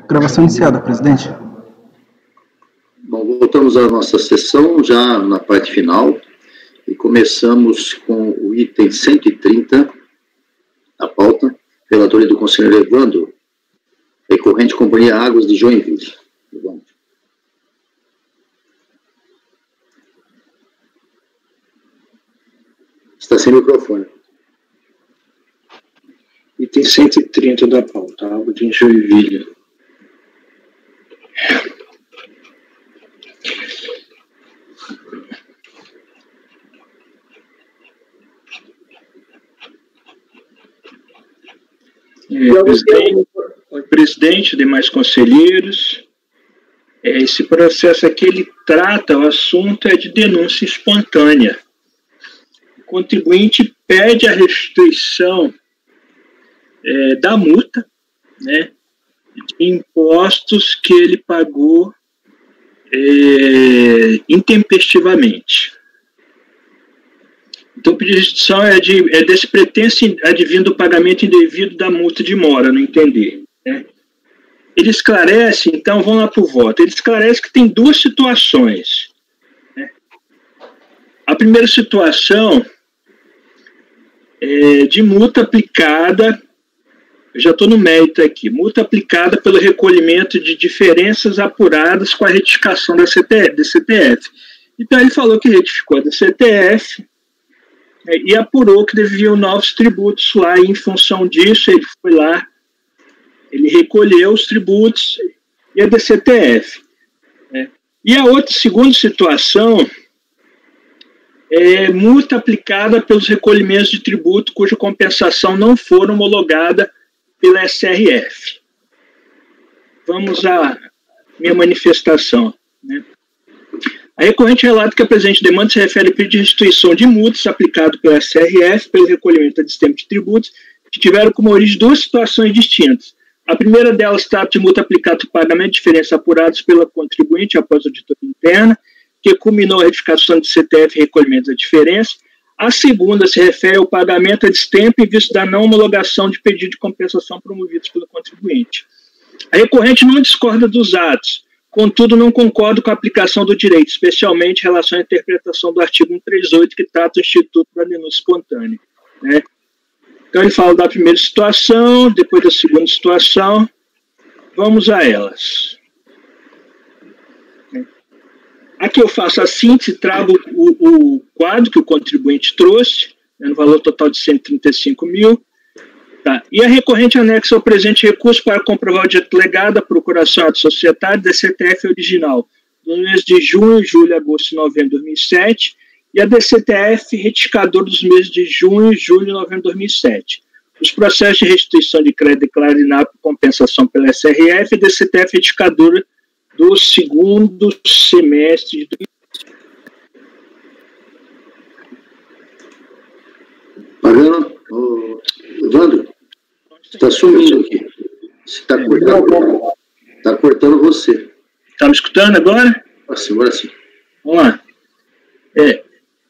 Gravação iniciada, presidente. Bom, voltamos à nossa sessão, já na parte final, e começamos com o item 130 da pauta, relatoria do conselheiro Evandro, recorrente Companhia Águas de Joinville. Evandro. Está sem microfone. Item 130 da pauta, Água de Joinville. Presidente, demais conselheiros, esse processo aqui, ele trata, o assunto é de denúncia espontânea. O contribuinte pede a restituição da multa, né, de impostos que ele pagou intempestivamente. Então, o pedido de restituição é desse pretenso advindo do pagamento indevido da multa de mora, no entender. Né? Ele esclarece, então, vamos lá para o voto, ele esclarece que tem duas situações. Né? A primeira situação é de multa aplicada, eu já estou no mérito aqui, multa aplicada pelo recolhimento de diferenças apuradas com a retificação da CTF. Então, ele falou que retificou a da CTF, e apurou que deviam novos tributos lá, e em função disso ele foi lá, ele recolheu os tributos e a DCTF. Né? E a outra, segunda situação, é multa aplicada pelos recolhimentos de tributo cuja compensação não for homologada pela SRF. Vamos à minha manifestação. Né? A recorrente relata que a presente demanda se refere ao pedido de restituição de multas aplicado pela SRF pelo recolhimento a destempo de tributos que tiveram como origem duas situações distintas. A primeira delas trata de multa aplicada por pagamento de diferenças apuradas pela contribuinte após a auditoria interna, que culminou a retificação de CTF e recolhimento da diferença. A segunda se refere ao pagamento a destempo em vista da não homologação de pedido de compensação promovidos pelo contribuinte. A recorrente não discorda dos atos, contudo, não concordo com a aplicação do direito, especialmente em relação à interpretação do artigo 138, que trata do Instituto da Denúncia Espontânea. Né? Então, ele fala da primeira situação, depois da segunda situação. Vamos a elas. Aqui eu faço a síntese, trago o quadro que o contribuinte trouxe, né, no valor total de 135 mil. Tá. E a recorrente anexa ao presente recurso para comprovar o dito legado à procuração de sociedade da CTF original nos meses de junho, julho, agosto e novembro de 2007 e a DCTF retificador dos meses de junho, julho e novembro de 2007. Os processos de restituição de crédito declarado inapto por compensação pela SRF e a DCTF retificadora do segundo semestre de 2007. Pagando, Evandro, está sumindo aqui. Você está cortando. Está cortando você. Está me escutando agora? Agora sim. Vamos lá.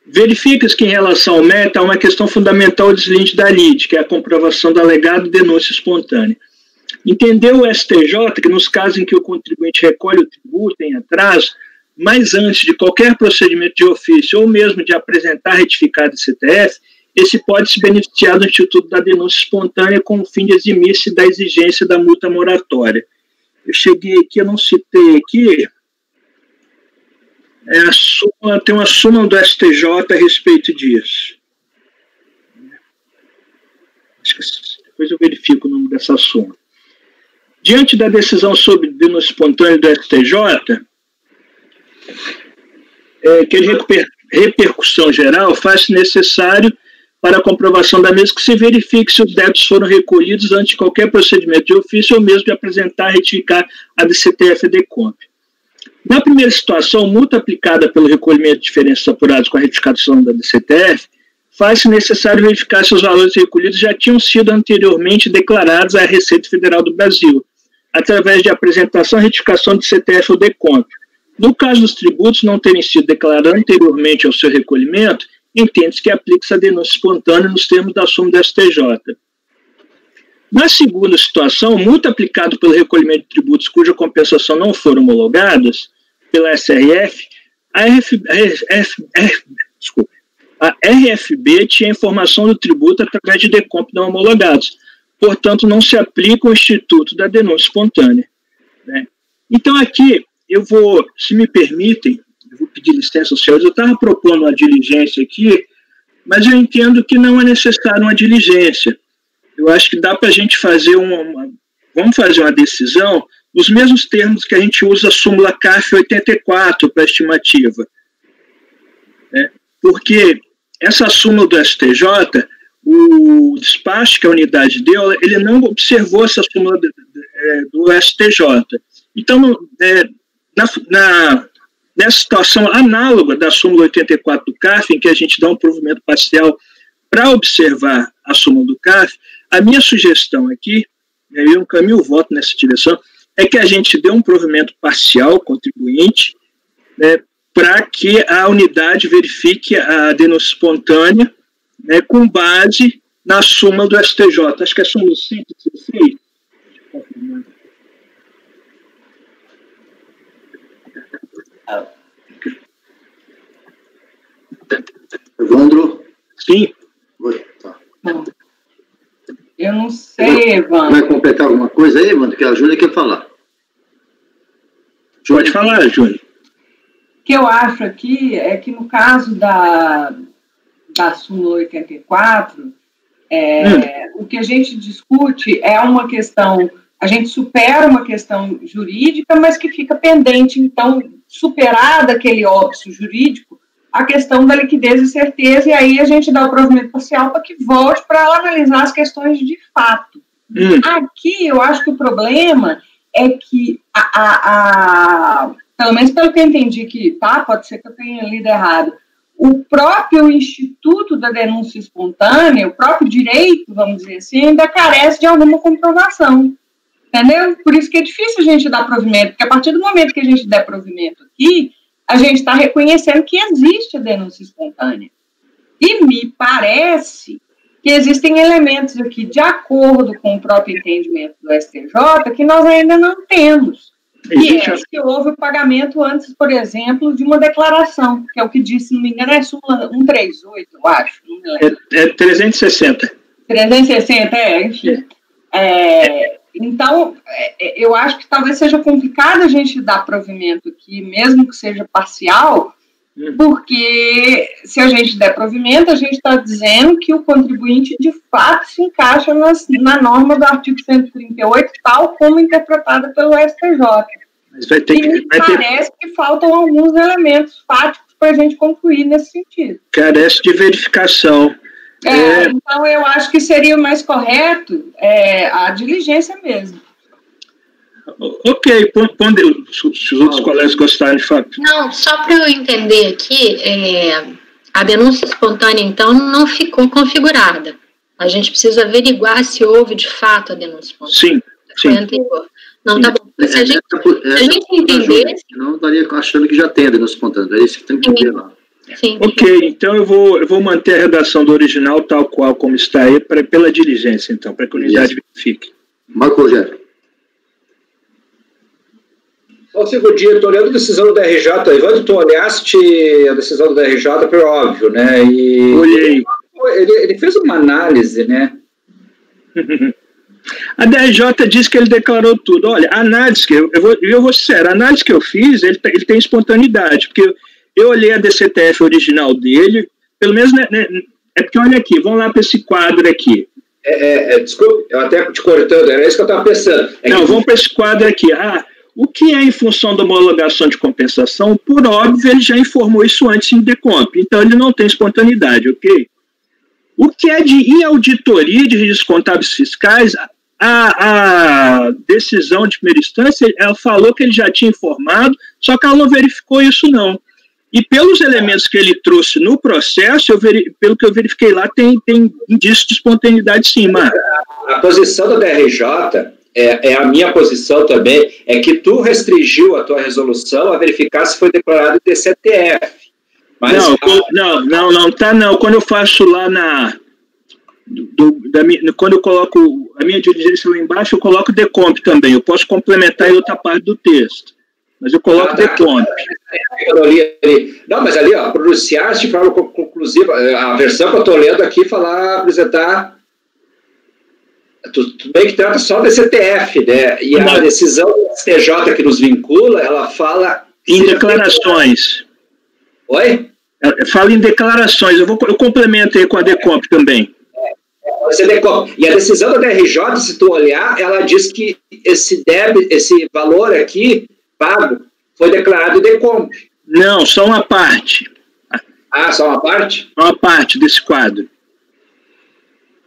Verifica-se que em relação ao mérito há uma questão fundamental deslinde da lide, que é a comprovação do alegado denúncia espontânea. Entendeu o STJ que nos casos em que o contribuinte recolhe o tributo em atraso, mas antes de qualquer procedimento de ofício ou mesmo de apresentar retificado de CTF, esse pode se beneficiar do Instituto da Denúncia Espontânea com o fim de eximir-se da exigência da multa moratória. Eu cheguei aqui, eu não citei aqui, tem uma súmula do STJ a respeito disso. Depois eu verifico o nome dessa súmula. Diante da decisão sobre denúncia espontânea do STJ, que repercussão geral faz-se necessário para a comprovação da mesma que se verifique se os débitos foram recolhidos antes de qualquer procedimento de ofício ou mesmo de apresentar e retificar a DCTF e DECOMP. Na primeira situação, multa aplicada pelo recolhimento de diferenças apuradas com a retificação da DCTF, faz-se necessário verificar se os valores recolhidos já tinham sido anteriormente declarados à Receita Federal do Brasil, através de apresentação e retificação de CTF ou DECOMP. No caso dos tributos não terem sido declarados anteriormente ao seu recolhimento, entende-se que aplica-se a denúncia espontânea nos termos da súmula do STJ. Na segunda situação, multa aplicada pelo recolhimento de tributos cuja compensação não foram homologadas pela SRF, a RFB tinha informação do tributo através de decomp não homologados. Portanto, não se aplica o instituto da denúncia espontânea, né? Então, aqui, eu vou, se me permitem, eu vou pedir licença aos senhores, eu estava propondo uma diligência aqui, mas eu entendo que não é necessário uma diligência. Eu acho que dá para a gente fazer vamos fazer uma decisão nos mesmos termos que a gente usa a súmula CARF 84 para estimativa, né? Porque essa súmula do STJ, o despacho que a unidade deu, ele não observou essa súmula do STJ. Então, nessa situação análoga da súmula 84 do CARF, em que a gente dá um provimento parcial para observar a súmula do CARF, a minha sugestão aqui, eu encaminho o voto nessa direção, é que a gente dê um provimento parcial ao contribuinte, né, para que a unidade verifique a denúncia espontânea, né, com base na súmula do STJ. Acho que é a súmula 116. Evandro? Sim. Oi, tá. Eu não sei, Evandro. Vai completar alguma coisa aí, Evandro? Que a Júlia quer falar. Pode falar, Júlia. O que eu acho aqui é que no caso da súmula 84, o que a gente discute é uma questão, a gente supera uma questão jurídica, mas que fica pendente, então, superada aquele óbice jurídico, a questão da liquidez e certeza, e aí a gente dá o provimento parcial para que volte para ela analisar as questões de fato. Aqui, eu acho que o problema é que, pelo menos pelo que eu entendi que, tá, pode ser que eu tenha lido errado, o próprio Instituto da Denúncia Espontânea, o próprio direito, vamos dizer assim, ainda carece de alguma comprovação, entendeu? Por isso que é difícil a gente dar provimento, porque a partir do momento que a gente der provimento aqui, a gente está reconhecendo que existe a denúncia espontânea. E me parece que existem elementos aqui, de acordo com o próprio entendimento do STJ, que nós ainda não temos. Que houve o pagamento antes, por exemplo, de uma declaração, que é o que disse, se não me engano, é súmula 138, eu acho. Não me lembro. É 360. 360, enfim. Então, eu acho que talvez seja complicado a gente dar provimento aqui, mesmo que seja parcial, porque se a gente der provimento, a gente está dizendo que o contribuinte de fato se encaixa na norma do artigo 138, tal como interpretada pelo STJ. Parece que faltam alguns elementos fáticos para a gente concluir nesse sentido. Carece de verificação. Então, eu acho que seria o mais correto a diligência mesmo. Ok, se os outros colegas gostarem de falar. Não, só para eu entender aqui, a denúncia espontânea, então, não ficou configurada. A gente precisa averiguar se houve, de fato, a denúncia espontânea. Sim. Não, tá bom. Se a gente entender... Não estaria achando que já tem a denúncia espontânea. É isso que tem que ver lá. Sim. Ok, então eu vou manter a redação do original tal qual como está aí, pela diligência, então, para que a unidade verifique. Marco Rogério. Bom, Silvio, tô olhando a decisão do DRJ. Evandro, tu olhaste a decisão do DRJ, por óbvio, né? E olhei. Ele fez uma análise, né? A DRJ diz que ele declarou tudo. Olha, a análise que eu vou ser sincero, a análise que eu fiz, ele tem espontaneidade, porque eu olhei a DCTF original dele, pelo menos, né, é porque, olha aqui, vamos lá para esse quadro aqui. Desculpe, eu até te cortando, era isso que eu estava pensando. Vamos para esse quadro aqui. O que é em função da homologação de compensação? Por óbvio, ele já informou isso antes em decomp, então ele não tem espontaneidade, ok? O que é em auditoria de registros contábeis fiscais, a decisão de primeira instância, ela falou que ele já tinha informado, só que ela não verificou isso não. E pelos elementos que ele trouxe no processo, pelo que eu verifiquei lá, tem indício de espontaneidade sim, Marco. A posição da DRJ, é a minha posição também, é que tu restringiu a tua resolução a verificar se foi declarado DCTF. Mas não. Quando eu faço lá quando eu coloco a minha diligência lá embaixo, eu coloco decomp também. Eu posso complementar em outra parte do texto, mas eu coloco decomp. Não, mas ali, ó, pronunciar-se de forma conclusiva. A versão que eu estou lendo aqui apresentar. Tudo bem que trata só da CTF, né? E a decisão do STJ que nos vincula, ela fala em declarações. Oi? Fala em declarações. Eu complemento aí com a decomp também. E a decisão da DRJ, se tu olhar, ela diz que esse valor aqui pago foi declarado decomp. Não, só uma parte. Ah, só uma parte? Uma parte desse quadro.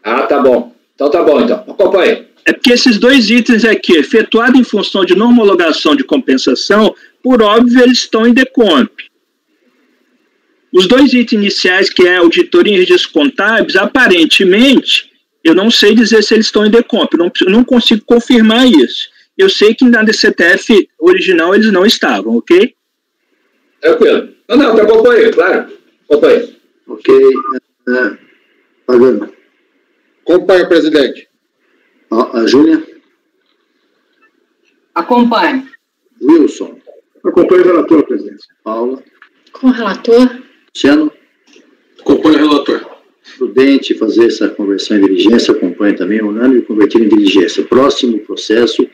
Ah, tá bom. Então tá bom, então. Acompanhe. É porque esses dois itens aqui, efetuado em função de não homologação de compensação, por óbvio, eles estão em decomp. Os dois itens iniciais, que é auditoria e registros contábeis, aparentemente, eu não sei dizer se eles estão em decomp, eu não consigo confirmar isso. Eu sei que na DCTF original eles não estavam, ok? Tranquilo. Não, tá acompanhando, claro. Acompanhe. Ok. Pagano. Acompanhe, presidente. A Júlia? Acompanhe. Wilson? Acompanhe o relator, presidente. Paula? Com o relator. Luciano? Acompanhe o relator. Prudente fazer essa conversão em diligência, acompanha também, unânime, convertir em diligência. Próximo processo,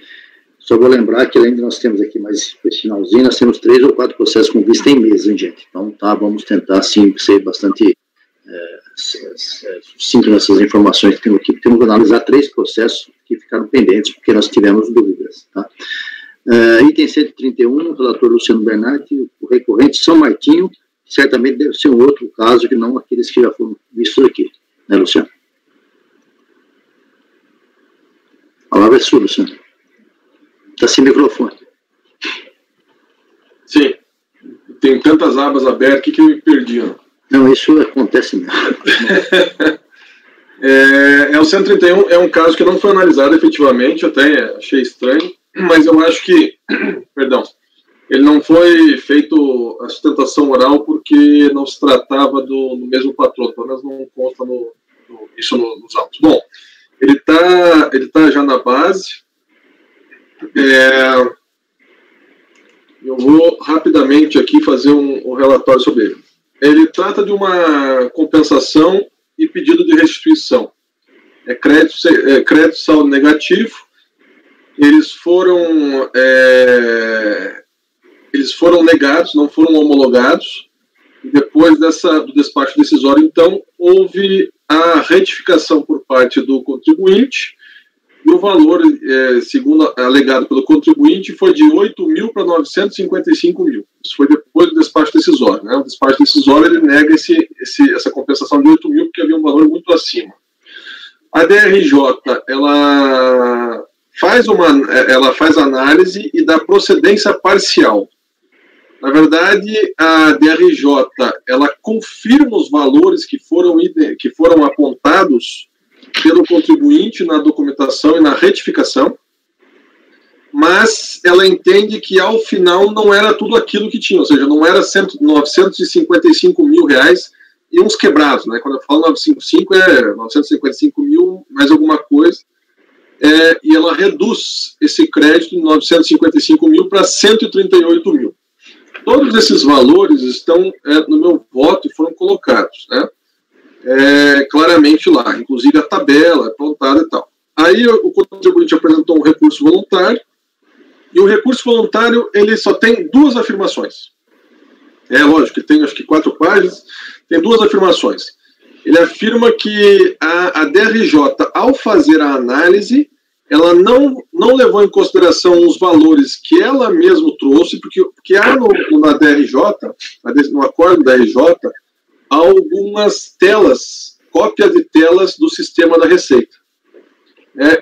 só vou lembrar que além de nós temos aqui mais esse finalzinho, nós temos 3 ou 4 processos com vista em mesa, hein, gente? Então, tá, vamos tentar, sim, ser bastante sucinto nessas informações que temos aqui. Temos que analisar 3 processos que ficaram pendentes, porque nós tivemos dúvidas, tá? Item 131, relator Luciano Bernardi, o recorrente São Martinho, certamente deve ser um outro caso que não aqueles que já foram vistos aqui, né, Luciano? A palavra é sua, Luciano. Está sem microfone. Sim. Tem tantas abas abertas aqui que eu me perdi. Não, isso acontece mesmo. O 131 é um caso que não foi analisado efetivamente, até achei estranho, mas eu acho que, perdão, ele não foi feito a sustentação oral porque não se tratava do mesmo patrão, pelo menos não consta isso nos autos. Bom, ele tá já na base. Eu vou rapidamente aqui fazer um relatório sobre ele. Ele trata de uma compensação e pedido de restituição. Crédito saldo negativo. Eles foram negados, não foram homologados. Depois do despacho decisório, então, houve a retificação por parte do contribuinte, e o valor, segundo alegado pelo contribuinte, foi de 8 mil para 955 mil. Isso foi depois do despacho decisório, né? O despacho decisório, ele nega essa compensação de 8 mil, porque havia um valor muito acima. A DRJ, ela faz análise e dá procedência parcial. Na verdade, a DRJ, ela confirma os valores que foram apontados pelo contribuinte na documentação e na retificação, mas ela entende que, ao final, não era tudo aquilo que tinha, ou seja, não era 955 mil reais e uns quebrados, né? Quando eu falo 955, é 955 mil mais alguma coisa, e ela reduz esse crédito de 955 mil para 138 mil. Todos esses valores estão no meu voto e foram colocados, né? Claramente lá, inclusive a tabela apontada e tal. Aí o contribuinte apresentou um recurso voluntário, e o recurso voluntário, ele só tem 2 afirmações. Lógico, ele tem acho que 4 páginas, tem 2 afirmações. Ele afirma que a DRJ, ao fazer a análise, ela não levou em consideração os valores que ela mesma trouxe, porque há na DRJ, no acordo da DRJ, algumas telas, cópia de telas do sistema da Receita.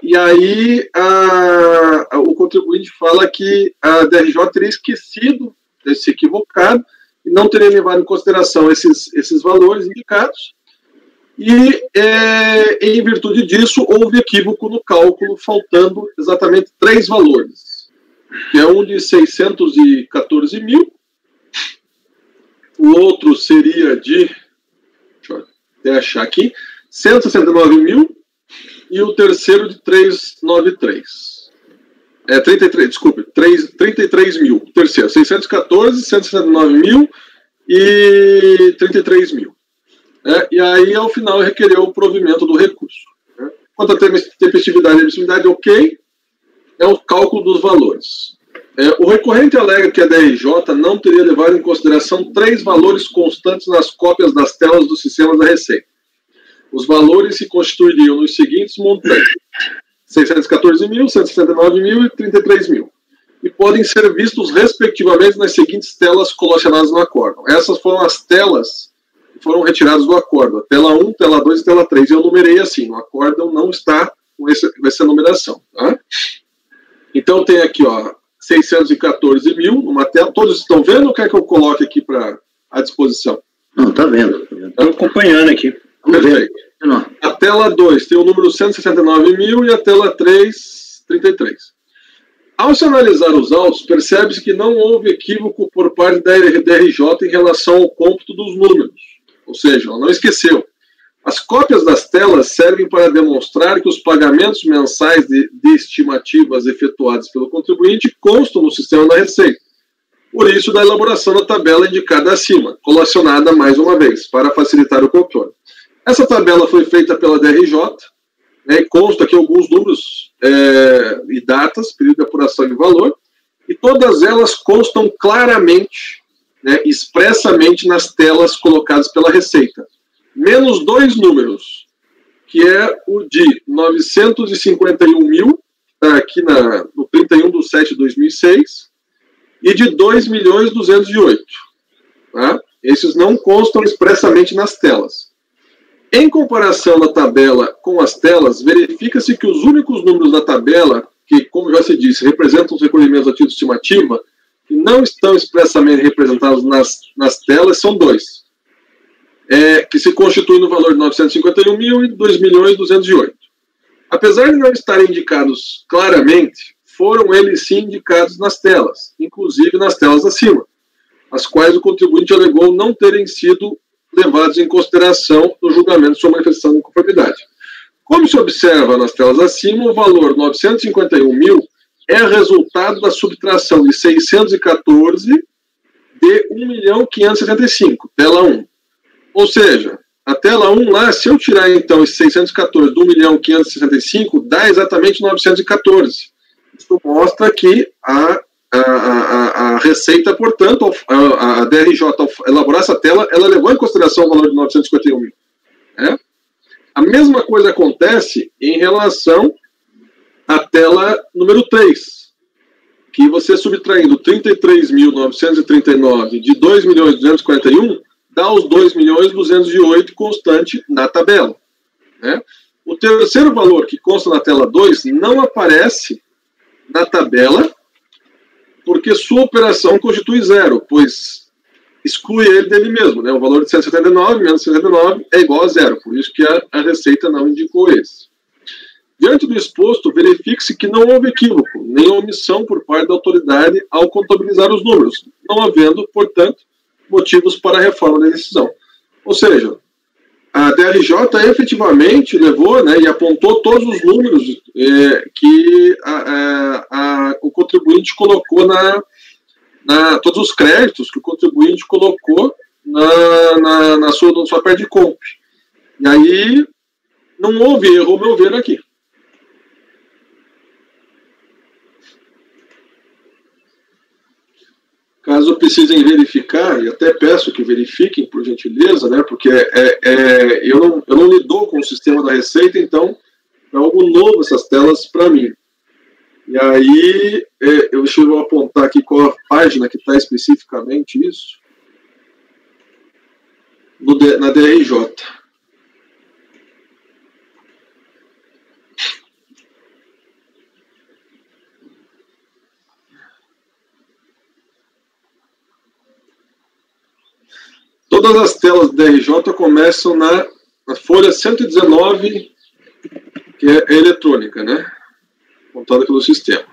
E aí o contribuinte fala que a DRJ teria esquecido, se equivocado, e não teria levado em consideração esses valores indicados, e em virtude disso houve equívoco no cálculo, faltando exatamente 3 valores, que é um de 614 mil, o outro seria de, deixa eu até achar aqui, 169 mil e o terceiro de 393. 33 mil. O terceiro, 614, 169 mil e 33 mil. E aí, ao final, requereu o provimento do recurso. Quanto à tempestividade e admissibilidade, ok, é o cálculo dos valores. O recorrente alega que a DRJ não teria levado em consideração 3 valores constantes nas cópias das telas dos sistemas da Receita. Os valores se constituiriam nos seguintes montantes: 614 mil, 169 mil e 33 mil. E podem ser vistos, respectivamente, nas seguintes telas colacionadas no acórdão. Essas foram as telas que foram retiradas do acórdão: tela 1, tela 2 e tela 3. Eu numerei assim, no acórdão não está com essa numeração. Tá? Então tem aqui, ó, 614 mil numa tela. Todos estão vendo ou quer que eu coloque aqui à disposição? Não, está vendo. Estou acompanhando aqui. Perfeito. A tela 2 tem o número 169 mil e a tela 3, 33. Ao se analisar os autos, percebe-se que não houve equívoco por parte da DRJ em relação ao cômputo dos números. Ou seja, ela não esqueceu. As cópias das telas servem para demonstrar que os pagamentos mensais de estimativas efetuados pelo contribuinte constam no sistema da Receita. Por isso, da elaboração da tabela indicada acima, colacionada mais uma vez, para facilitar o controle. Essa tabela foi feita pela DRJ, e consta aqui alguns números e datas, período de apuração de valor, e todas elas constam claramente, expressamente nas telas colocadas pela Receita. Menos 2 números, que é o de 951 mil, está aqui no 31/7/2006, e de 2.208.000. Tá? Esses não constam expressamente nas telas. Em comparação da tabela com as telas, verifica-se que os únicos números da tabela, que, como já se disse, representam os recolhimentos a título de estimativa, que não estão expressamente representados nas telas, são 2. Que se constituem no valor de 951 mil e 2.208. Apesar de não estarem indicados claramente, foram eles sim indicados nas telas, inclusive nas telas acima, as quais o contribuinte alegou não terem sido levados em consideração no julgamento de sua manifestação de conformidade. Como se observa nas telas acima, o valor 951 mil é resultado da subtração de 614 de 1.575.000, tela 1. Ou seja, a tela 1 lá, se eu tirar então esse 614 do 1.565.000, dá exatamente 914. Isso mostra que a Receita, portanto, a DRJ, ao elaborar essa tela, ela levou em consideração o valor de 951 mil. A mesma coisa acontece em relação à tela número 3, que você subtraindo 33.939 de 2.241, dá os 2.208 constante na tabela. O terceiro valor, que consta na tela 2, não aparece na tabela, porque sua operação constitui 0, pois exclui ele dele mesmo. O valor de 179 menos 179 é igual a 0, por isso que a Receita não indicou esse. Diante do exposto, verifique-se que não houve equívoco, nem omissão por parte da autoridade ao contabilizar os números, não havendo, portanto, motivos para a reforma da decisão. Ou seja, a DRJ efetivamente levou, e apontou todos os números que o contribuinte colocou todos os créditos que o contribuinte colocou na sua parte de compra. E aí não houve erro, ao meu ver, aqui. Caso precisem verificar, e até peço que verifiquem, por gentileza, porque eu não lido com o sistema da Receita, então é algo novo essas telas para mim. E aí, deixa eu apontar aqui qual a página que está especificamente isso. Na DRJ. Todas as telas da DRJ começam na folha 119, que é eletrônica, montada pelo sistema.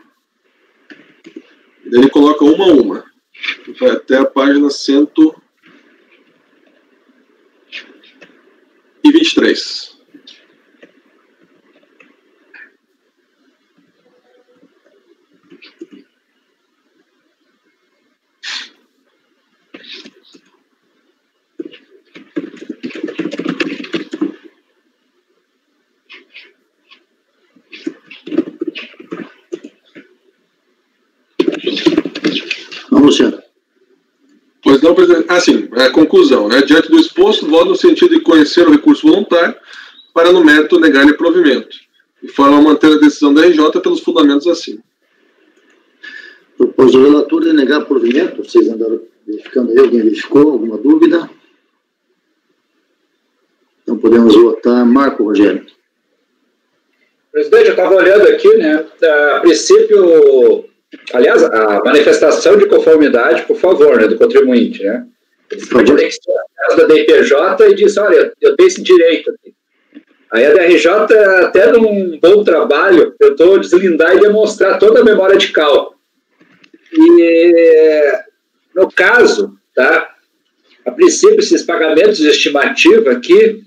E daí ele coloca uma a uma, vai até a página 123. Luciano. Pois não, presidente. Assim, conclusão, né? Diante do exposto, voto no sentido de conhecer o recurso voluntário para, no mérito, negar-lhe provimento, de forma a manter a decisão da RJ pelos fundamentos acima. Propôs o relator de negar provimento. Vocês andaram verificando aí? Alguém verificou? Alguma dúvida? Então podemos votar. Marco Rogério. Presidente, eu estava olhando aqui, né? A princípio, aliás, a manifestação de conformidade, por favor, né, do contribuinte, né? Ele pode anexar a casa da DIPJ e diz, olha, eu tenho esse direito aqui. Aí a DRJ, até num bom trabalho, tentou deslindar e demonstrar toda a memória de cálculo. E, no caso, tá? A princípio, esses pagamentos de estimativa aqui,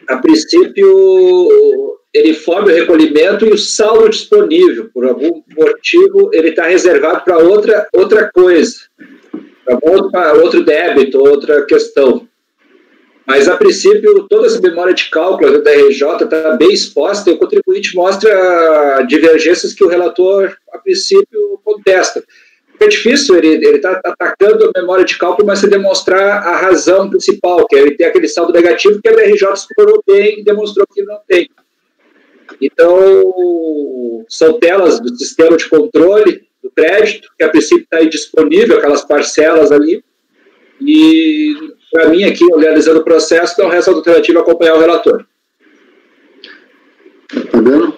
a princípio, ele forma o recolhimento e o saldo disponível, por algum motivo, ele está reservado para outra coisa, para outro débito, outra questão. Mas, a princípio, toda essa memória de cálculo da RJ está bem exposta e o contribuinte mostra divergências que o relator, a princípio, contesta. É difícil, ele está atacando a memória de cálculo, mas se demonstrar a razão principal, que é ele ter aquele saldo negativo que a DRJ explorou bem e demonstrou que não tem. Então, são telas do sistema de controle do crédito, que a princípio está aí disponível, aquelas parcelas ali, e para mim aqui, realizando o processo, não resta alternativa acompanhar o relator. Pagano?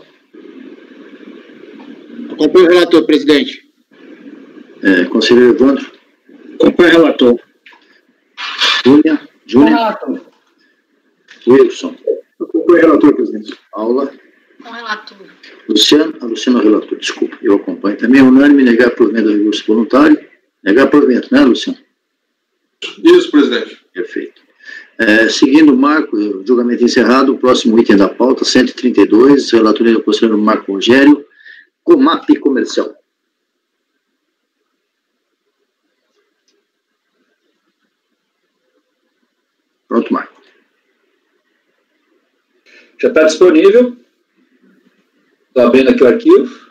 Acompanho o relator, presidente. Conselheiro Evandro. Acompanho o relator. Júlia. Wilson. Acompanho o relator, presidente. Paula. Com relator. Luciano é o relator, desculpa, eu acompanho. Também é unânime negar provimento do recurso voluntário. Negar provimento, né, Luciano? Isso, presidente. Perfeito. Seguindo o marco, julgamento encerrado, o próximo item da pauta, 132, relatoria do conselheiro Marco Rogério, Comap Comercial. Pronto, Marco. Já está disponível. Estou abrindo aqui o arquivo.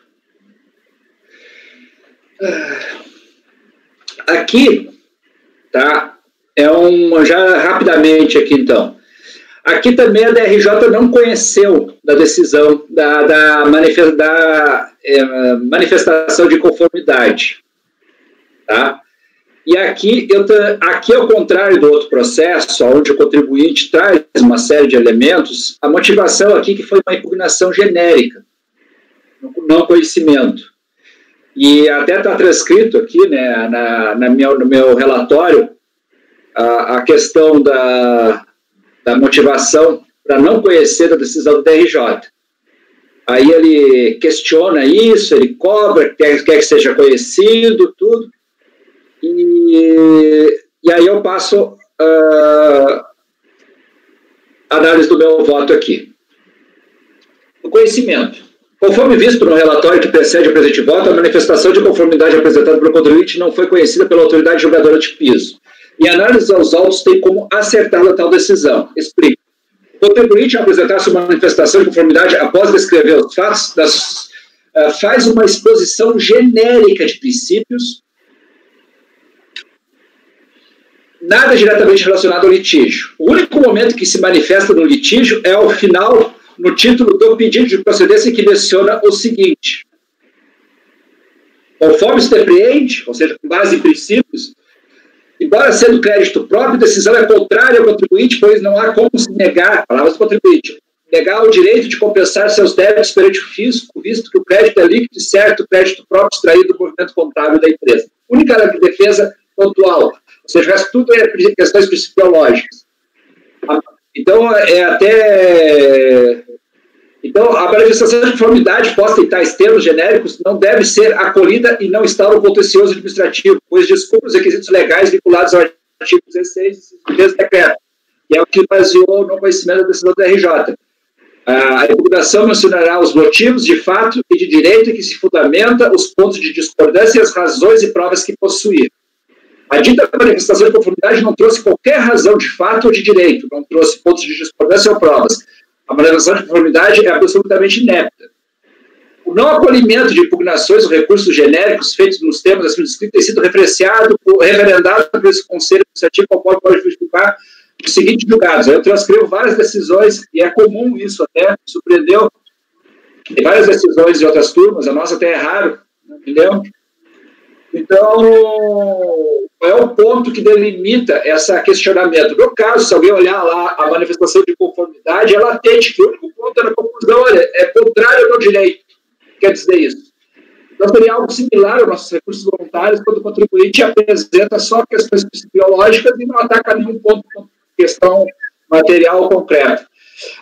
Aqui, tá? Já rapidamente aqui, então. Aqui também a DRJ não conheceu da decisão da manifestação de conformidade, tá? E aqui, ao contrário do outro processo, onde o contribuinte traz uma série de elementos, a motivação aqui que foi uma impugnação genérica, não conhecimento. E até está transcrito aqui, né, no meu relatório, a questão da motivação para não conhecer a decisão do DRJ. Aí ele questiona isso, ele cobra, quer que seja conhecido, tudo. E aí eu passo a análise do meu voto aqui. O conhecimento. Conforme visto no relatório que precede o presente voto, a manifestação de conformidade apresentada pelo contribuinte não foi conhecida pela autoridade julgadora de piso. E a análise aos autos tem como acertar a tal decisão. Explico. O contribuinte, ao apresentar sua manifestação de conformidade após descrever os fatos, faz uma exposição genérica de princípios, nada diretamente relacionado ao litígio. O único momento que se manifesta no litígio é ao final, no título do pedido de procedência, que menciona o seguinte: conforme se depreende, ou seja, com base em princípios, embora sendo crédito próprio, a decisão é contrária ao contribuinte, pois não há como se negar, palavras do contribuinte, negar o direito de compensar seus débitos perante o fisco, visto que o crédito é líquido e certo, o crédito próprio extraído do movimento contábil da empresa. Única defesa pontual, ou seja, o resto tudo é questões principiológicas. Então, Então, a manifestação de conformidade posta em tais termos genéricos não deve ser acolhida e não está no contencioso administrativo, pois descumpre os requisitos legais vinculados ao artigo 16 desse decreto, que é o que baseou no conhecimento da decisão da RJ. A impugnação mencionará os motivos de fato e de direito em que se fundamenta, os pontos de discordância e as razões e provas que possuir. A dita manifestação de conformidade não trouxe qualquer razão de fato ou de direito, não trouxe pontos de discordância ou provas. A manifestação de conformidade é absolutamente inepta. o não acolhimento de impugnações ou recursos genéricos feitos nos termos acima descritos tem sido referendado por esse Conselho Administrativo, ao qual pode justificar os seguintes julgados. Eu transcrevo várias decisões, e é comum isso até, me surpreendeu. Tem várias decisões de outras turmas, a nossa até é raro, entendeu? Então, qual é o ponto que delimita esse questionamento? No caso, se alguém olhar lá a manifestação de conformidade, é latente, que o único ponto é na conclusão, olha, é contrário ao direito. Quer dizer isso. Então, seria algo similar aos nossos recursos voluntários, quando o contribuinte apresenta só questões biológicas e não ataca nenhum ponto com questão material concreta.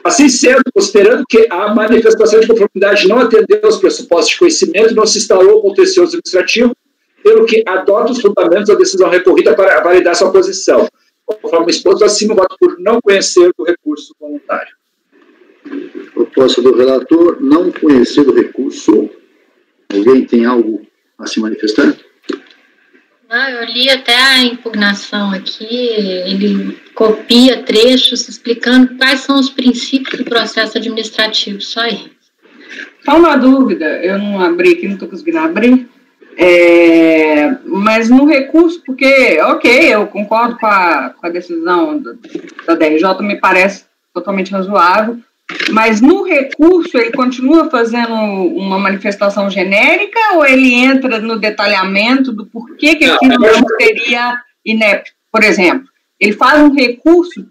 Assim sendo, considerando que a manifestação de conformidade não atendeu aos pressupostos de conhecimento, não se instalou o contencioso administrativo, pelo que adota os fundamentos da decisão recorrida para validar sua posição. Conforme exposto acima, voto por não conhecer o recurso voluntário. Proposta do relator, não conhecer o recurso. Alguém tem algo a se manifestar? Não, eu li até a impugnação aqui, ele copia trechos explicando quais são os princípios do processo administrativo, só aí. Só uma dúvida, eu não abri aqui, não estou conseguindo abrir, mas no recurso, porque, ok, eu concordo com a decisão da DRJ, me parece totalmente razoável, mas no recurso ele continua fazendo uma manifestação genérica ou ele entra no detalhamento do porquê que aquilo não seria inepto? Por exemplo, ele faz um recurso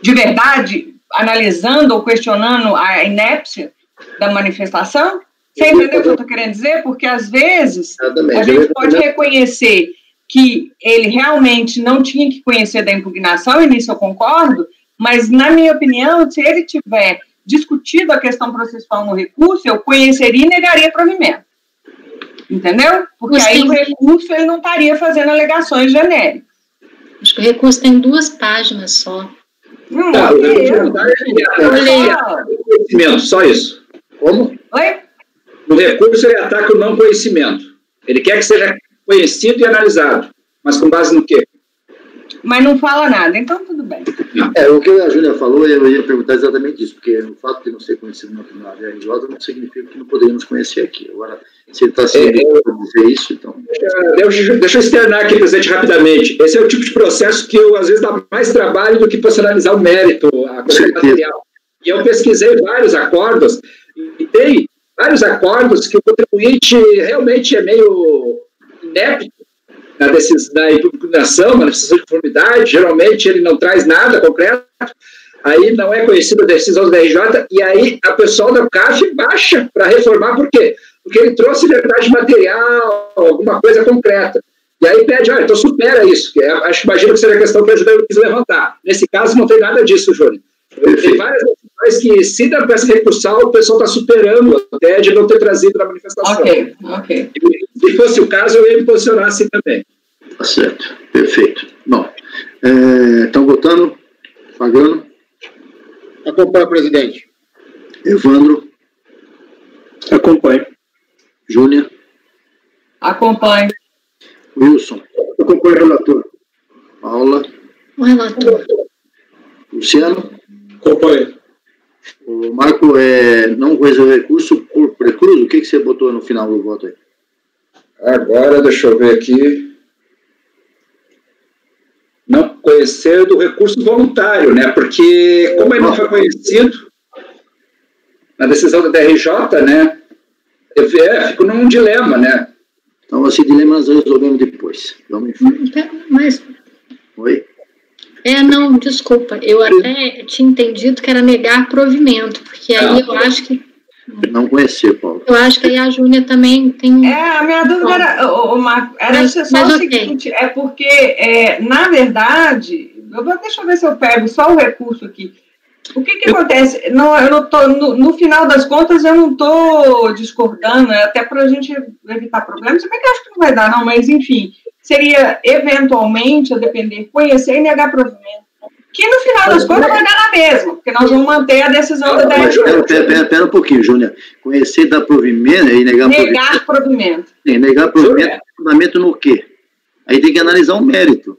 de verdade, analisando ou questionando a inépcia da manifestação? Você entendeu o que eu estou querendo dizer? Porque, às vezes, a gente pode reconhecer que ele realmente não tinha que conhecer da impugnação, e nisso eu concordo, mas, na minha opinião, se ele tiver discutido a questão processual no recurso, eu conheceria e negaria provimento. Entendeu? Porque aí o recurso ele não estaria fazendo alegações genéricas. Acho que o recurso tem 2 páginas só. Conhecimento, só isso. Como? Oi? No recurso ele ataca o não conhecimento. Ele quer que seja conhecido e analisado. Mas com base no quê? Mas não fala nada, então tudo bem. O que a Júlia falou, eu ia perguntar exatamente isso, porque o fato de não ser conhecido na DRJ não significa que não poderíamos conhecer aqui. Agora, se ele está sendo para dizer isso, então... Deixa eu externar aqui, presidente, rapidamente. Esse é o tipo de processo que eu, às vezes, dá mais trabalho do que personalizar o mérito, a questão material. E eu pesquisei vários acordos, e tem vários acordos que o contribuinte realmente é meio inepto na impugnação, manifestação de conformidade, geralmente ele não traz nada concreto, aí não é conhecida a decisão da RJ, e aí a pessoa da CAF baixa para reformar, por quê? Porque ele trouxe verdade material, alguma coisa concreta. E aí pede, olha, então supera isso, que imagino que seja a questão que a ajuda quis levantar. Nesse caso não tem nada disso, Júlio. Tem várias decisões que, se da peça recursal, o pessoal está superando até de não ter trazido na manifestação. Ok. Se fosse o caso, eu ia me posicionar assim também. Tá certo, perfeito. Bom, estão votando? Pagando? Acompanha, presidente. Evandro? Acompanho. Júlia? Acompanho. Wilson? Acompanho o relator. Paula? O relator. Luciano? Acompanho. O Marco, não conheceu o recurso por precluso? O que você botou no final do voto aí? Agora, deixa eu ver aqui. Não conhecer do recurso voluntário, né? Porque, como ele não foi conhecido na decisão da DRJ, né? Fico num dilema, né? Então, esse dilema nós resolvemos depois. Vamos em frente. Mas... Oi? Não, desculpa. Eu até tinha entendido que era negar provimento, porque aí eu acho que... Não conhecer, Paulo. Eu acho que aí a Júlia também tem... A minha dúvida era só o seguinte, é porque, na verdade, deixa eu ver se eu pego só o recurso aqui. O que acontece? Eu não tô, no final das contas, eu não estou discordando, até para a gente evitar problemas, se bem que eu acho que não vai dar, não, mas enfim, seria, eventualmente, a depender, conhecer e negar provimento. Que no final das contas vai dar na mesma, porque nós vamos manter a decisão da DRJ. Espera um pouquinho, Júlia. Conhecer e dar provimento e negar provimento. Negar provimento, fundamento no quê? Aí tem que analisar o mérito.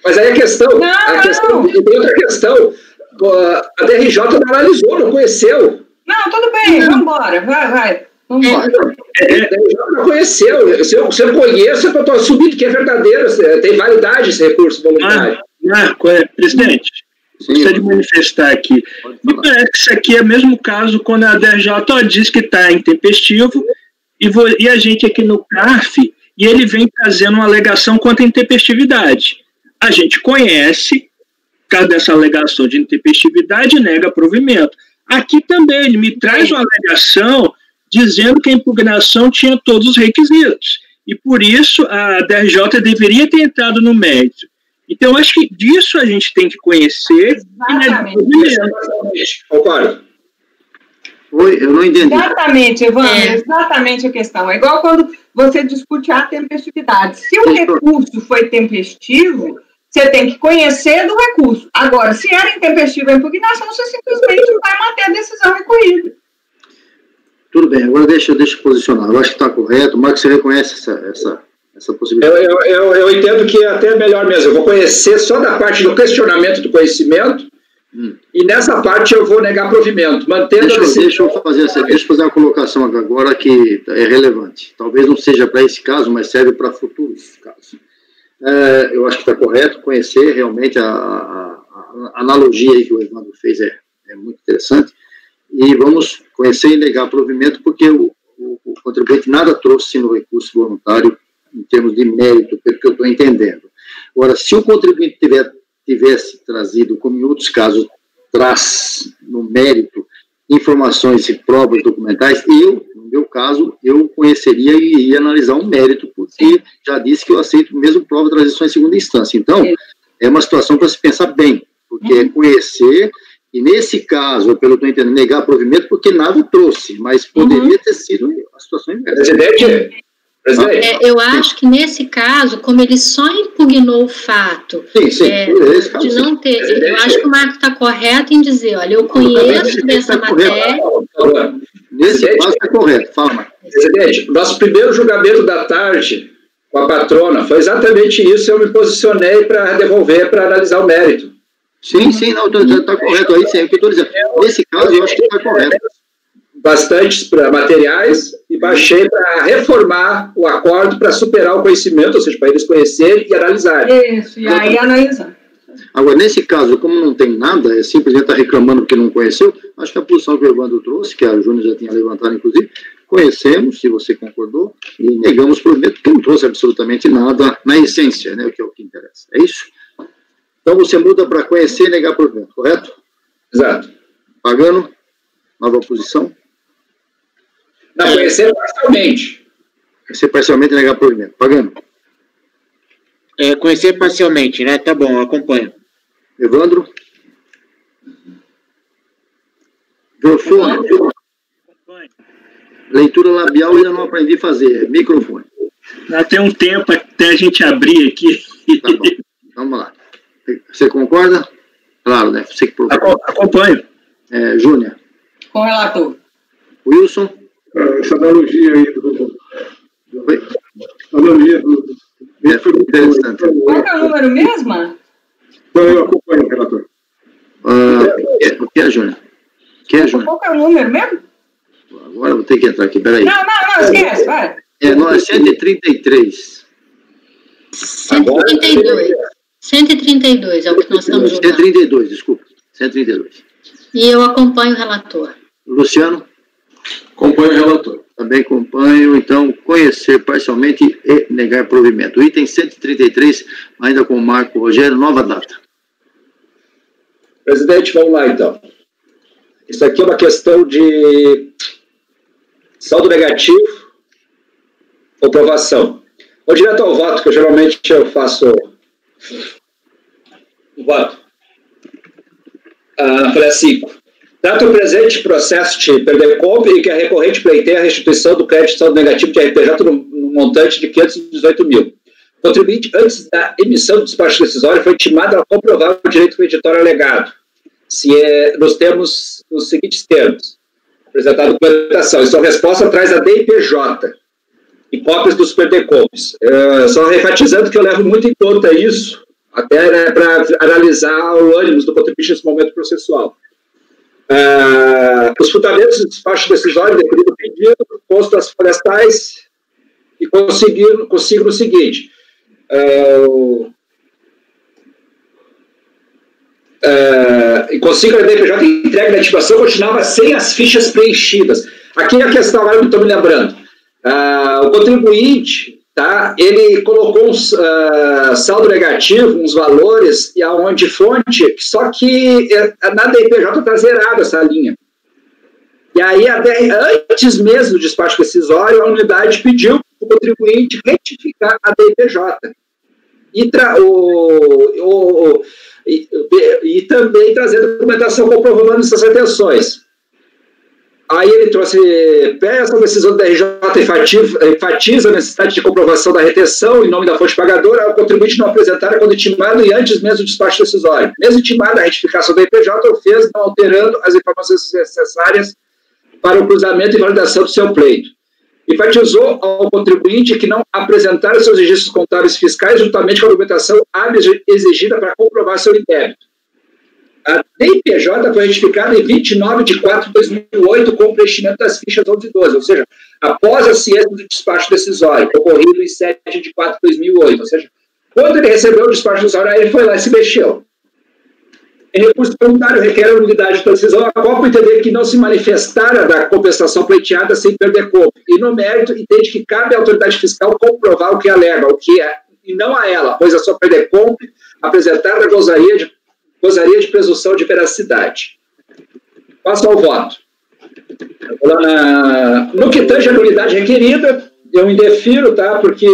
Mas aí a questão... E tem outra questão. A DRJ não analisou, não conheceu. Não, tudo bem, vamos embora, vai. Vamos embora. Já conheceu. Se eu conheço, eu estou assumindo que é verdadeiro. Tem validade esse recurso voluntário. Presidente, gostaria de manifestar aqui. Me parece que isso aqui é o mesmo caso quando a DRJ diz que está intempestivo e a gente aqui no CARF, e ele vem trazendo uma alegação contra a intempestividade. A gente conhece, caso dessa alegação de intempestividade, nega provimento. Aqui também ele me traz uma alegação dizendo que a impugnação tinha todos os requisitos. E por isso a DRJ deveria ter entrado no mérito. Então, acho que disso a gente tem que conhecer. Exatamente. Concordo. Oi, eu não entendi. Exatamente, Evandro, exatamente a questão. É igual quando você discute a tempestividade. Se o recurso foi tempestivo, você tem que conhecer do recurso. Agora, se era intempestivo a impugnação, você simplesmente vai manter a decisão recorrida. Tudo bem, agora deixa eu posicionar. Eu acho que está correto. Marcos, você reconhece essa possibilidade? Eu entendo que é até melhor mesmo. Eu vou conhecer só da parte do questionamento do conhecimento e nessa parte eu vou negar provimento. Mantendo deixa eu fazer uma colocação agora que é relevante. Talvez não seja para esse caso, mas serve para futuros casos. Eu acho que está correto conhecer realmente a analogia aí que o Evandro fez é muito interessante. E vamos conhecer e negar provimento porque o contribuinte nada trouxe no recurso voluntário em termos de mérito, pelo que eu estou entendendo. Agora, se o contribuinte tivesse trazido, como em outros casos, traz no mérito informações e provas documentais, no meu caso, eu conheceria e ia analisar um mérito, porque já disse que eu aceito mesmo prova de transição em segunda instância. Então, é uma situação para se pensar bem, porque é conhecer. E nesse caso, pelo que eu estou entendendo, negar provimento porque nada trouxe, mas poderia ter sido a situação inversa. Presidente? Eu acho que nesse caso, como ele só impugnou o fato de não ter... Eu acho que o Marco está correto em dizer, olha, eu conheço dessa matéria... Nesse caso está correto. Fala, Marco. Presidente, nosso primeiro julgamento da tarde com a patrona foi exatamente isso, eu me posicionei para devolver, para analisar o mérito. Sim, não, está correto aí, sim, é o que eu estou dizendo. Nesse caso, eu acho que está correto. Bastantes materiais e baixei para reformar o acordo para superar o conhecimento, ou seja, para eles conhecerem e analisarem. Isso, e aí analisar. Agora, nesse caso, como não tem nada, simplesmente está reclamando porque não conheceu, acho que a posição que o Evandro trouxe, que a Júnior já tinha levantado, inclusive, conhecemos, se você concordou, e negamos provimento porque não trouxe absolutamente nada na essência, né, que é o que interessa. É isso? Então, você muda para conhecer e negar provimento, correto? Exato. Pagano, nova posição. Não, conhecer parcialmente. Conhecer parcialmente e negar provimento. Pagano. Conhecer parcialmente, né? Tá bom, acompanho. Evandro. Jofone. Leitura labial ainda não aprendi a fazer. Microfone. Já tem um tempo até a gente abrir aqui. Tá bom. Vamos lá. Você concorda? Claro, né? Você que acompanho. Júnior. Com o relator. Wilson. Essa analogia aí analogia foi muito interessante. Qual é o número mesmo? Então, eu acompanho o relator. O que é, Júnior? Qual é o número mesmo? Agora eu vou ter que entrar aqui, peraí. Não, esquece, vai. Não, é 133. 132. 132 é o que nós estamos julgando. 132, desculpa. 132. E eu acompanho o relator. Luciano? Acompanho o relator. Também acompanho, então, conhecer parcialmente e negar provimento. Item 133, ainda com o Marco Rogério, nova data. Presidente, vamos lá, então. Isso aqui é uma questão de saldo negativo ou provação. Vou direto ao voto, que geralmente eu faço o voto. Folha 5. Trata o presente processo de perder-compra e que a recorrente pleiteia a restituição do crédito de saldo negativo de RPJ no montante de 518 mil. O contribuinte, antes da emissão do despacho decisório, foi intimado a comprovar o direito creditório alegado. Nos termos, nos seguintes termos. Apresentar a documentação. Sua resposta traz a DIPJ e cópias dos perder-compras. Só enfatizando que eu levo muito em conta isso, até para analisar o ânimo do contribuinte nesse momento processual. Os fundamentos do despacho decisório definido no pedido, posto das florestais, e consigo o seguinte: e consigo a DPJ entregue da ativação continuava sem as fichas preenchidas. Aqui a questão, agora eu estou me lembrando, o contribuinte, tá, ele colocou um saldo negativo, uns valores, e aonde fonte, só que na DPJ está zerada essa linha. E aí, antes mesmo do despacho decisório, a unidade pediu para o contribuinte retificar a DPJ. E também trazer documentação comprovando essas retenções. Aí ele trouxe, essa decisão da RJ enfatiza a necessidade de comprovação da retenção em nome da fonte pagadora, o contribuinte não apresentar quando intimado e antes mesmo do despacho decisório. Mesmo intimado, a retificação da IPJ o fez, não alterando as informações necessárias para o cruzamento e validação do seu pleito. Enfatizou ao contribuinte que não apresentaram seus registros contábeis fiscais juntamente com a documentação hábil exigida para comprovar seu débito. A DPJ foi retificada em 29 de 4 de 2008 com o preenchimento das fichas 11 e 12, ou seja, após a ciência do despacho decisório, ocorrido em 7 de 4 de 2008, ou seja, quando ele recebeu o despacho decisório, aí ele foi lá e se mexeu. Em recurso voluntário, requer a unidade de decisão a qual entender que não se manifestara da compensação pleiteada sem perder corpo, e no mérito entende que cabe à autoridade fiscal comprovar o que alega, o que é, e não a ela, pois a sua perder corpo apresentada gozaria de presunção de veracidade. Passo ao voto. No que tange a nulidade requerida, eu indefiro, tá? Porque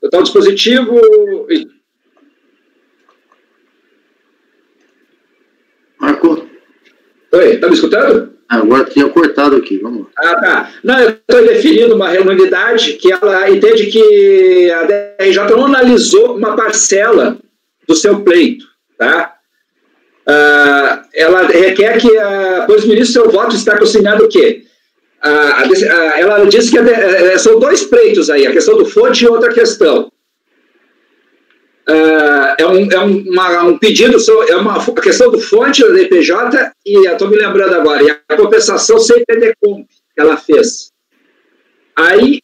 o tal dispositivo. Marco? Oi, tá me escutando? Agora tinha cortado aqui, vamos lá. Tá. Não, eu estou definindo uma nulidade que ela entende que a DRJ não analisou uma parcela do seu pleito, tá? Ela requer que, pois o ministro, seu voto está consignado o quê? Ela disse que são dois pleitos aí, a questão do fonte e outra questão. Um pedido, a questão do fonte da DPJ e estou me lembrando agora, e a compensação sem PDComp que ela fez. Aí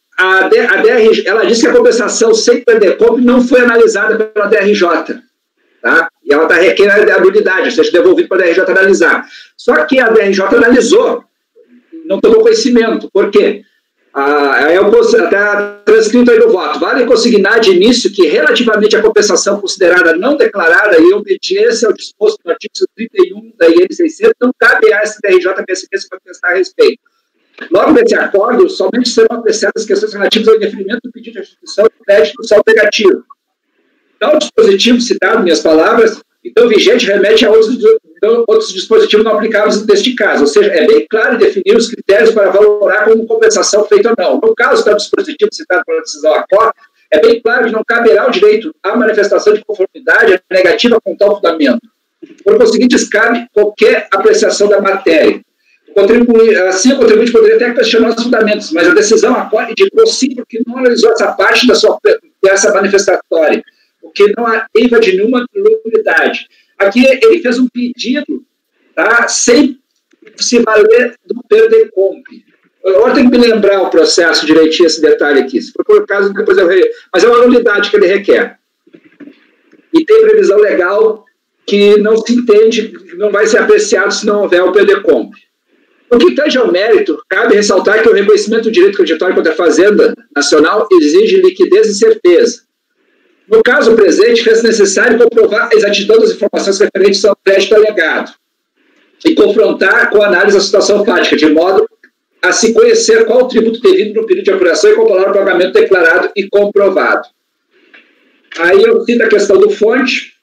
ela disse que a compensação sem PDComp não foi analisada pela DRJ, tá? E ela está requerendo a habilidade, ou seja, devolvido para a DRJ analisar. Só que a DRJ analisou, não tomou conhecimento. Por quê? Está transcrito aí no voto. Vale consignar de início que, relativamente à compensação considerada não declarada e obediência ao disposto no artigo 31 da IN 600, não cabe à STRJ-PSP se contestar a respeito. Logo nesse acordo, somente serão apreciadas as questões relativas ao indeferimento do pedido de restituição do crédito do saldo negativo. Tal dispositivo citado, minhas palavras, então vigente, remete a outros dispositivos não aplicáveis neste caso, ou seja, é bem claro definir os critérios para valorar como compensação feita ou não. No caso do dispositivo citado pela decisão ACOR, é bem claro que não caberá o direito à manifestação de conformidade negativa com tal fundamento. Por conseguinte, cabe qualquer apreciação da matéria. Assim, o contribuinte poderia até questionar os fundamentos, mas a decisão ACOR indicou sim porque não analisou essa parte dessa manifestatória, o que não há eiva de nenhuma nulidade. Aqui ele fez um pedido, tá, sem se valer do PDComp. Agora tem que me lembrar o processo direitinho, esse detalhe aqui. Se for por caso, depois eu reio. Mas é uma nulidade que ele requer. E tem previsão legal que não se entende, não vai ser apreciado se não houver o PDComp. No que tange ao mérito, cabe ressaltar que o reconhecimento do direito creditório contra a Fazenda Nacional exige liquidez e certeza. No caso presente, fez necessário comprovar a exatidão das informações referentes ao crédito alegado e confrontar com a análise da situação fática, de modo a se conhecer qual o tributo devido no período de apuração e comparar o pagamento declarado e comprovado. Aí eu cito a questão do fonte.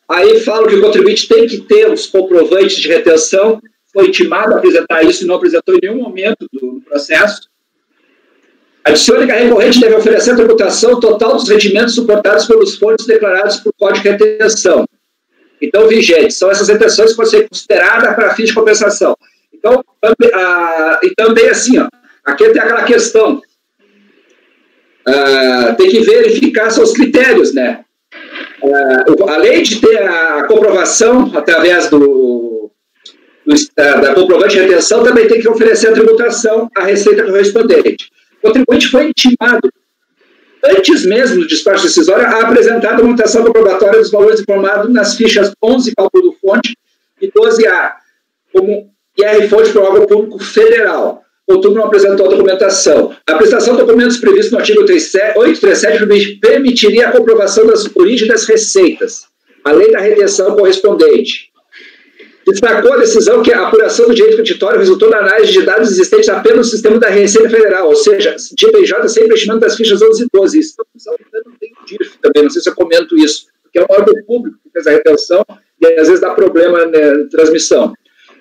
Aí falo que o contribuinte tem que ter os comprovantes de retenção, foi intimado a apresentar isso e não apresentou em nenhum momento do processo. Adicione que a recorrente deve oferecer a tributação total dos rendimentos suportados pelos fontes declarados por código de retenção. Então, vigente, são essas retenções que podem ser consideradas para fins de compensação. Então, e também assim, ó, aqui tem aquela questão, tem que verificar seus critérios, né? além de ter a comprovação através da comprovante de retenção, também tem que oferecer a tributação à receita correspondente. O contribuinte foi intimado, antes mesmo do despacho decisório, a apresentar a documentação comprobatória dos valores informados nas fichas 11, cálculo fonte, e 12A, como IR-fonte para o órgão público federal. Outubro não apresentou a documentação. A apresentação de documentos previstos no artigo 837 permitiria a comprovação das origens das receitas, além da retenção correspondente. Destacou a decisão que a apuração do direito creditório resultou na análise de dados existentes apenas no sistema da Receita Federal, ou seja, de IBJ sem investimento das fichas 11 e 12. Isso não tem DIRF também, não sei se eu comento isso, porque é um órgão público que fez a retenção e às vezes dá problema na transmissão.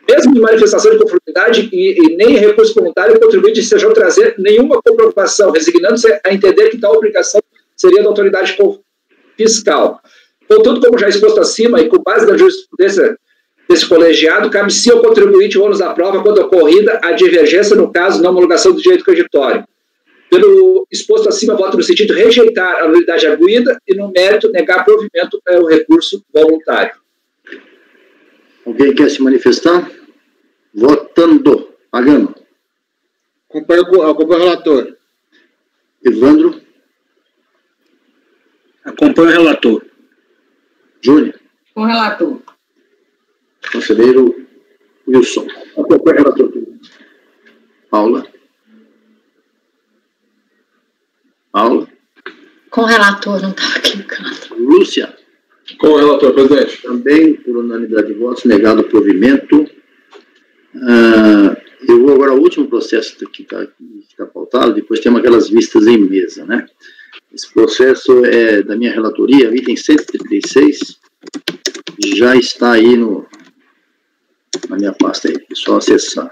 Mesmo em manifestação de conformidade e nem em recurso voluntário, o contribuinte desejou trazer nenhuma comprovação, resignando-se a entender que tal obrigação seria da autoridade fiscal. Contudo, como já exposto acima, e com base na jurisprudência desse colegiado, cabe-se ao contribuinte o ônus da prova quando ocorrida a divergência no caso na homologação do direito creditório. Pelo exposto acima, voto no sentido de rejeitar a nulidade arguida e, no mérito, negar provimento ao recurso voluntário. Alguém quer se manifestar? Votando. Pagano. Acompanho o relator. Evandro. Acompanho o relator. Júnior. Com o relator. Conselheiro Wilson. Acompanho o relator. Paula. Paula. Com o relator, não estava aqui no canto. Lúcia. Com o relator, presidente. Também, por unanimidade de votos, negado o provimento. Eu vou agora ao último processo que está pautado, depois temos aquelas vistas em mesa, né? Esse processo é da minha relatoria, item 136, já está aí na minha pasta aí, é só acessar.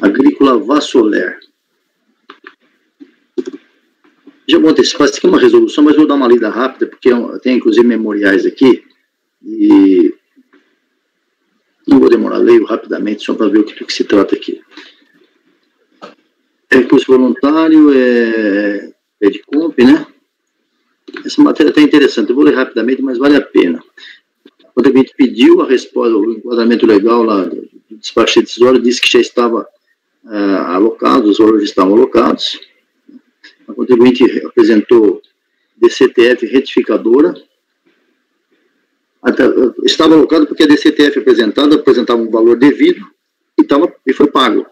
Agrícola Vassoler. Já vou antecipar, isso aqui é uma resolução, mas vou dar uma lida rápida, porque tem inclusive memoriais aqui, e não vou demorar, leio rapidamente, só para ver o que se trata aqui. Recurso voluntário, PEDCOMP, né? Essa matéria está interessante, eu vou ler rapidamente, mas vale a pena. O contribuinte pediu a resposta, o enquadramento legal lá do despacho decisório, disse que já estava alocado, os valores estavam alocados. A contribuinte apresentou DCTF retificadora. Estava alocado porque a DCTF apresentava um valor devido e foi pago.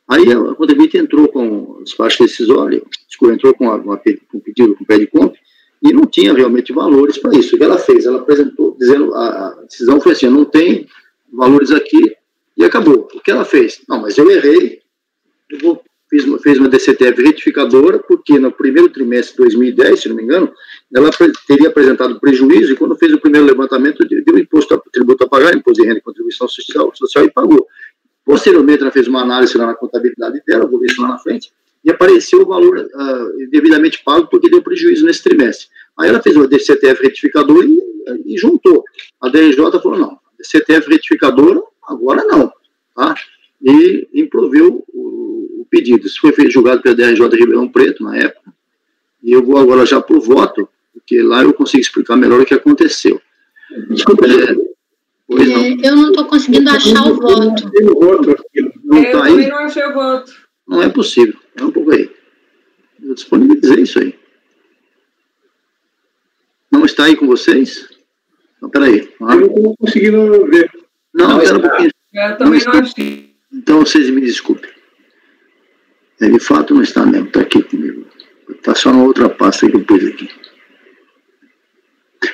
Aí a contribuinte entrou com o despacho decisório, entrou com um pedido com o PEDCOMP e não tinha realmente valores para isso. O que ela fez? Ela apresentou, dizendo, a decisão foi assim, não tem valores aqui, e acabou. O que ela fez? Não, mas eu errei, fez uma DCTF retificadora, porque no primeiro trimestre de 2010, se não me engano, ela teria apresentado prejuízo, e quando fez o primeiro levantamento, deu imposto, tributo a pagar, imposto de renda e contribuição social e pagou. Posteriormente, ela fez uma análise lá na contabilidade dela, vou ver isso lá na frente, e apareceu o valor devidamente pago, porque deu prejuízo nesse trimestre. Aí ela fez uma DCTF retificadora e juntou. A DRJ falou, não, DCTF retificadora, agora não, tá? E improveu o pedido. Isso foi julgado pela DRJ de Ribeirão Preto, na época, e eu vou agora já para o voto, porque lá eu consigo explicar melhor o que aconteceu. Desculpa, pois não. Eu não estou conseguindo achar o voto. Não Eu tá também aí? não achei o voto. Não é possível. É um pouco aí. Eu disponibilizei isso aí. Não está aí com vocês? Não, peraí. Eu não estou conseguindo ver. Não, pera um pouquinho. Eu também não achei. Então vocês me desculpem. De fato não está mesmo, está aqui comigo. Está só na outra pasta que eu pus aqui.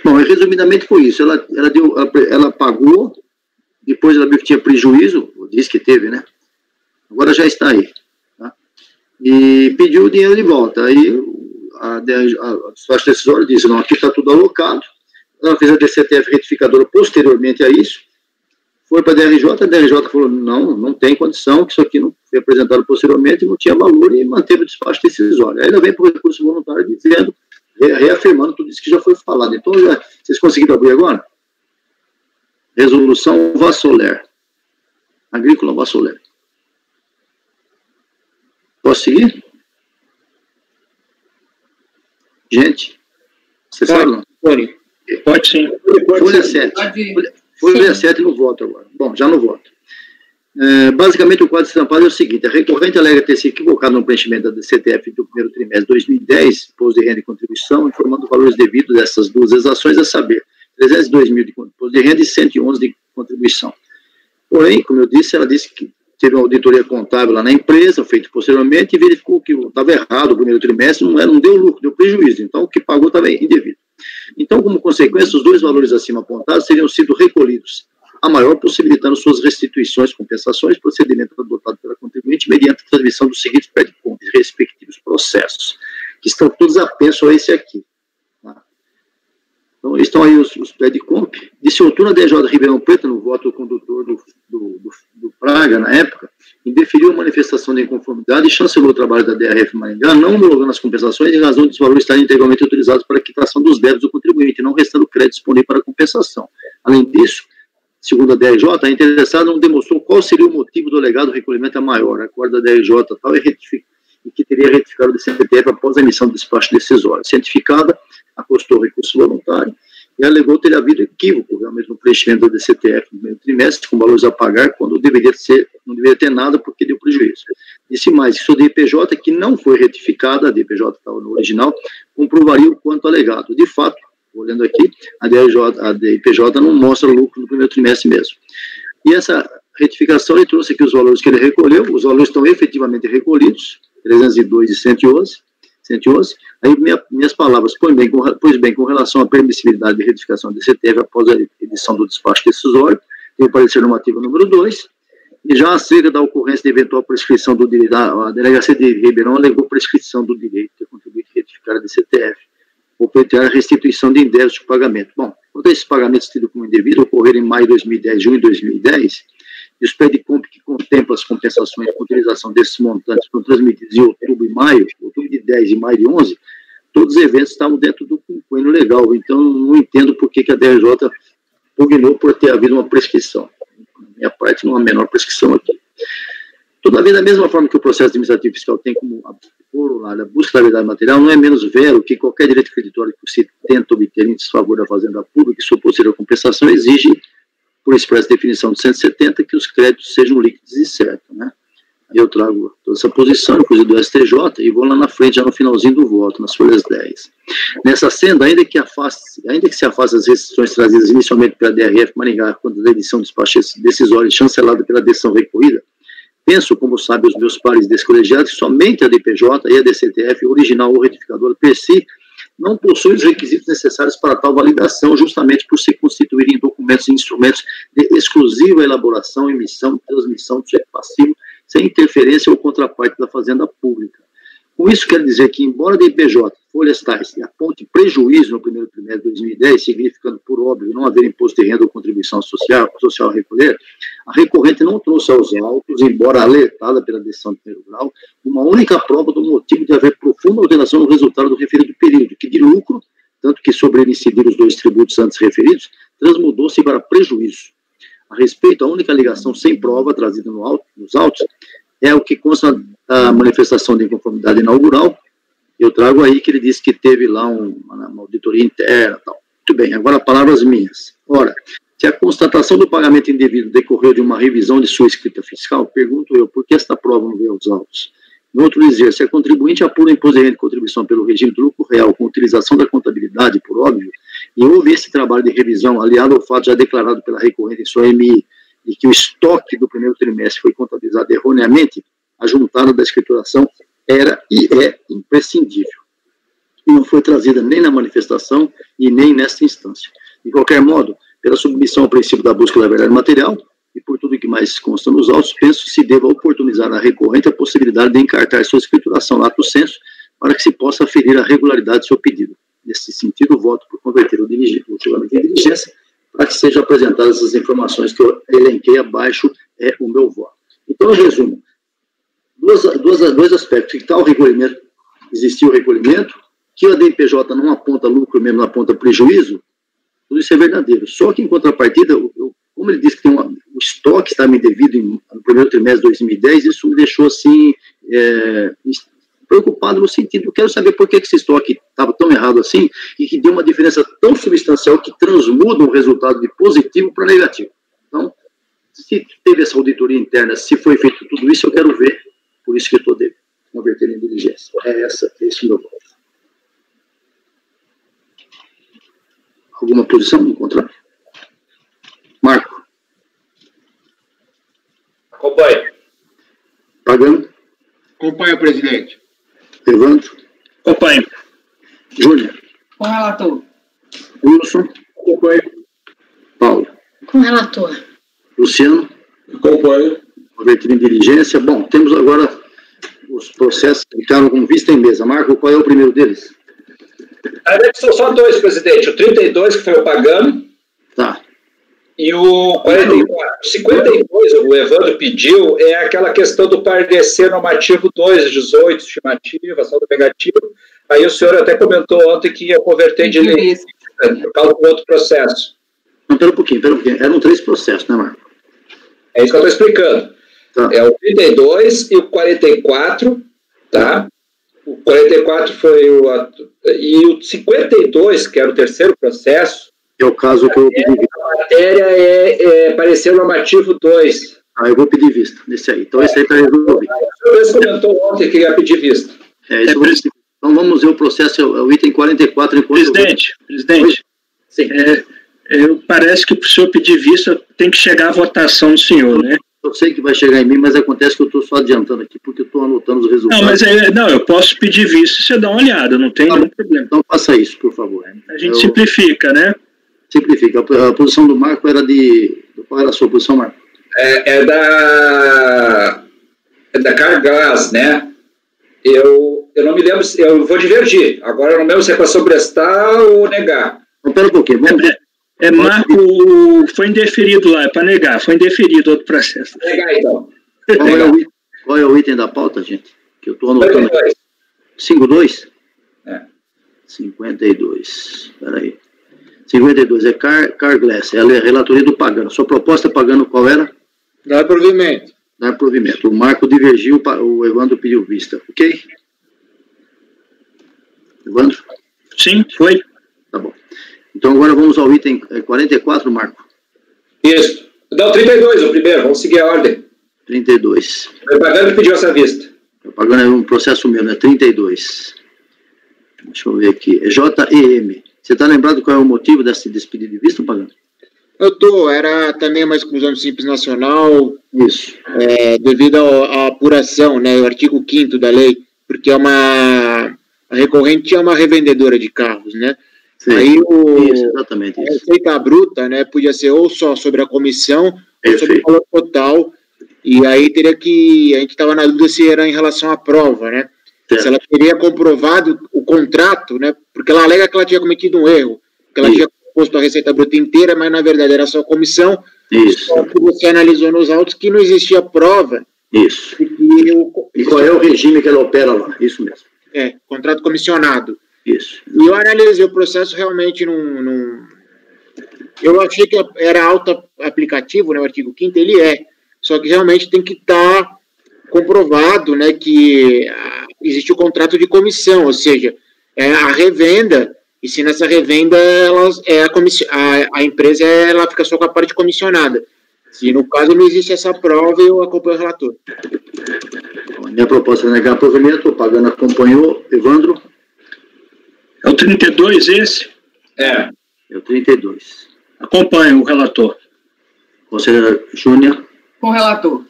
Bom, resumidamente foi isso. Ela pagou, depois ela viu que tinha prejuízo, disse que teve, né? Agora já está aí. Tá? E pediu o dinheiro de volta. Aí a despacho decisório disse, não, aqui está tudo alocado. Ela fez a DCTF retificadora posteriormente a isso. Foi para a DRJ falou, não tem condição, que isso aqui não foi apresentado posteriormente, não tinha valor, e manteve o despacho decisório. Aí ela vem para o recurso voluntário dizendo, reafirmando tudo isso que já foi falado. Então, vocês conseguiram abrir agora? Resolução Vassoler. Agrícola Vassoler. Posso seguir? Gente, você sabe não? Pode sim. Folha 7. Folha 7 no voto agora. Bom, já no voto. Basicamente, o quadro estampado é o seguinte: a recorrente alega ter se equivocado no preenchimento da DCTF do primeiro trimestre de 2010, imposto de renda e contribuição, informando valores devidos dessas duas exações, a saber, 302 mil de imposto de renda e 111 de contribuição. Porém, como eu disse, ela disse que teve uma auditoria contábil lá na empresa, feita posteriormente, e verificou que estava errado o primeiro trimestre, não deu lucro, deu prejuízo, então o que pagou estava indevido. Então, como consequência, os dois valores acima apontados teriam sido recolhidos, a maior possibilitando suas restituições, compensações, procedimento adotado pela contribuinte mediante a transmissão dos seguintes predicons, respectivos processos, que estão todos apensos a esse aqui. Tá? Então, estão aí os predicomp. Disse outurno, a DJ Ribeirão Preto, no voto do condutor do Praga, na época, indeferiu a manifestação de inconformidade e chancelou o trabalho da DRF Maringá, não homologando as compensações em razão dos valores estarem integralmente utilizados para a quitação dos débitos do contribuinte, não restando crédito disponível para a compensação. Além disso, segundo a DRJ, a interessada não demonstrou qual seria o motivo do alegado recolhimento a maior, a acordo da DRJ tal, e que teria retificado o DCTF após a emissão do despacho decisório. Cientificada, acostou o recurso voluntário e alegou ter havido equívoco realmente no preenchimento do DCTF no primeiro trimestre, com valores a pagar, quando não deveria ter nada porque deu prejuízo. Disse mais, que sua DPJ, que não foi retificada, a DPJ estava no original, comprovaria o quanto alegado. De fato, olhando aqui, a DPJ não mostra lucro no primeiro trimestre mesmo. E essa retificação, ele trouxe aqui os valores que ele recolheu, os valores estão efetivamente recolhidos, 302 e 111. Aí minhas palavras, pois bem, com relação à permissibilidade de retificação do DCTF após a edição do despacho decisório, tem o parecer normativo número 2, e já acerca da ocorrência de eventual prescrição do direito, a delegacia de Ribeirão alegou prescrição do direito de contribuinte retificar a DCTF, ou pleitear a restituição de indébitos de pagamento. Bom, quando esses pagamentos tidos como indevido ocorreram em maio de 2010, junho de 2010, e os predicomp que contemplam as compensações com utilização desses montantes foram transmitidos em outubro de 10 e maio de 11, todos os eventos estavam dentro do quinquênio legal, então não entendo por que a DRJ pugnou por ter havido uma prescrição. Da minha parte, não há a menor prescrição aqui. Todavia, da mesma forma que o processo administrativo fiscal tem como corolário a busca da verdade material, não é menos vero que qualquer direito creditório que se tenta obter em desfavor da fazenda pública e sua posterior compensação exige, por expressa definição de 170, que os créditos sejam líquidos e certos, né? Aí eu trago toda essa posição, inclusive do STJ, e vou lá na frente, já no finalzinho do voto, nas folhas 10. Nessa senda, ainda que se afaste as restrições trazidas inicialmente pela DRF Maringá quando a edição do despacho decisório chancelada pela decisão recorrida, penso, como sabem os meus pares descolegiados, que somente a DPJ e a DCTF, original ou retificadora, per si, não possuem os requisitos necessários para tal validação, justamente por se constituírem documentos e instrumentos de exclusiva elaboração, emissão, transmissão do cheque passivo, sem interferência ou contraparte da fazenda pública. Com isso, quero dizer que, embora a DPJ, folhas tais, aponte prejuízo no primeiro trimestre de 2010, significando, por óbvio, não haver imposto de renda ou contribuição social a recolher, a recorrente não trouxe aos autos, embora alertada pela decisão de primeiro grau, uma única prova do motivo de haver profunda alteração no resultado do referido período, que de lucro, tanto que sobre ele incidiram os dois tributos antes referidos, transmudou-se para prejuízo. A respeito, a única alegação sem prova trazida nos autos é o que consta da manifestação de inconformidade inaugural. Eu trago aí que ele disse que teve lá uma auditoria interna e tal. Muito bem, agora palavras minhas. Ora, se a constatação do pagamento indevido decorreu de uma revisão de sua escrita fiscal, pergunto eu, por que esta prova não veio aos autos? Em outro dizer, se a contribuinte apura imposto de renda de contribuição pelo regime do lucro real com utilização da contabilidade, por óbvio, e houve esse trabalho de revisão, aliado ao fato já declarado pela recorrente em sua MI, e que o estoque do primeiro trimestre foi contabilizado erroneamente, a juntada da escrituração era e é imprescindível. E não foi trazida nem na manifestação e nem nesta instância. De qualquer modo, pela submissão ao princípio da busca da verdade material, e por tudo que mais consta nos autos, penso que se deva oportunizar à recorrente a possibilidade de encartar sua escrituração lato sensu para que se possa aferir a regularidade do seu pedido. Nesse sentido, voto por converter o julgamento em diligência para que sejam apresentadas essas informações que eu elenquei abaixo, é o meu voto. Então, em resumo, dois aspectos. Que tal recolhimento? Existiu o recolhimento, que a DPJ não aponta lucro, mesmo não aponta prejuízo, tudo isso é verdadeiro. Só que, em contrapartida, como ele disse que tem o estoque está me devido no primeiro trimestre de 2010, isso me deixou assim, preocupado no sentido, eu quero saber por que esse estoque estava tão errado assim e que deu uma diferença tão substancial que transmuda um resultado de positivo para negativo. Então, se teve essa auditoria interna, se foi feito tudo isso, eu quero ver, por isso que eu estou convertendo em diligência. Esse meu voto. Alguma posição no contrário? Marco. Acompanho. Pagano. Acompanho, presidente. Evandro. Acompanho. Júnior. Com o relator. Wilson. Acompanho. Paulo. Com o relator. Luciano. Acompanho. Convertido em diligência. Bom, temos agora os processos que ficaram com vista em mesa. Marco, qual é o primeiro deles? Na verdade, são só dois, presidente. O 32, que foi o Pagano, Tá. e o 44. O 52, o Evandro pediu, é aquela questão do parecer normativo 2, 18, estimativa, saldo negativo. Aí o senhor até comentou ontem que ia converter de lei, por causa do outro processo. Não, pera um pouquinho. Eram 3 processos, né, Marco? É isso que eu estou explicando. Tá. É o 32 e o 44, tá? O 44 foi o... E o 52, que era o terceiro processo... É o caso que eu pedi vista. A matéria é parecer normativo 2. Ah, eu vou pedir vista nesse aí. Então, esse aí está resolvido. O senhor comentou ontem que ia pedir vista. Então, vamos ver o processo, o item 44. Presidente, Sim. Parece que para o senhor pedir vista tem que chegar à votação do senhor, né? Eu sei que vai chegar em mim, mas acontece que eu estou só adiantando aqui, porque eu estou anotando os resultados. Eu posso pedir vista e você dá uma olhada, não tem nenhum problema. Então, faça isso, por favor. A gente simplifica, né? Simplifica. A posição do Marco era de... Qual era a sua posição, Marco? É da Carglass, né? Eu não me lembro, eu vou divergir. Agora eu não lembro se é para sobrestar ou negar. Então, pera um pouquinho. Vamos ver. Marco, foi indeferido lá, é para negar, foi indeferido outro processo. Negar, então. Qual é o item da pauta, gente? Que eu estou anotando. 52. 52? É. 52. Espera aí. 52 é Carglass, ela é a relatoria do Pagano. Sua proposta, Pagano, qual era? Dar provimento. Dar provimento. O Marco divergiu, o Evandro pediu vista. Ok? Evandro? Sim, foi. Tá bom. Então agora vamos ao item 44, Marco. Isso. Não, 32, o primeiro. Vamos seguir a ordem. 32. O Pagano pediu essa vista. O Pagano é um processo meu, né? 32. Deixa eu ver aqui. É JEM. Você está lembrado qual é o motivo desse pedido de vista, Pagano? Era também uma exclusão simples nacional. Isso. Devido à apuração, né, o artigo 5º da lei, porque a recorrente é uma revendedora de carros, né? Sim. Aí isso, exatamente a isso. receita bruta, né, podia ser ou só sobre a comissão, ou sobre o valor total, e aí a gente estava na dúvida se era em relação à prova, né? Se ela teria comprovado o contrato, né? Porque ela alega que ela tinha cometido um erro, que ela tinha posto a receita bruta inteira, mas na verdade era só a comissão. Isso. Só que você analisou nos autos que não existia prova. Isso. E qual é o regime que ela opera lá? Isso mesmo. Contrato comissionado. Isso. E eu analisei o processo, realmente não... Eu achei que era auto-aplicativo, né, o artigo 5º, ele só que realmente tem que estar comprovado, né, que existe o contrato de comissão, ou seja, a revenda, e se nessa revenda a empresa ela fica só com a parte comissionada. Se no caso não existe essa prova, eu acompanho o relator. Minha proposta é negar provimento, o Pagano acompanhou. Evandro? É o 32 esse? É o 32. Acompanho o relator. Conselheira Júnior? Com o relator.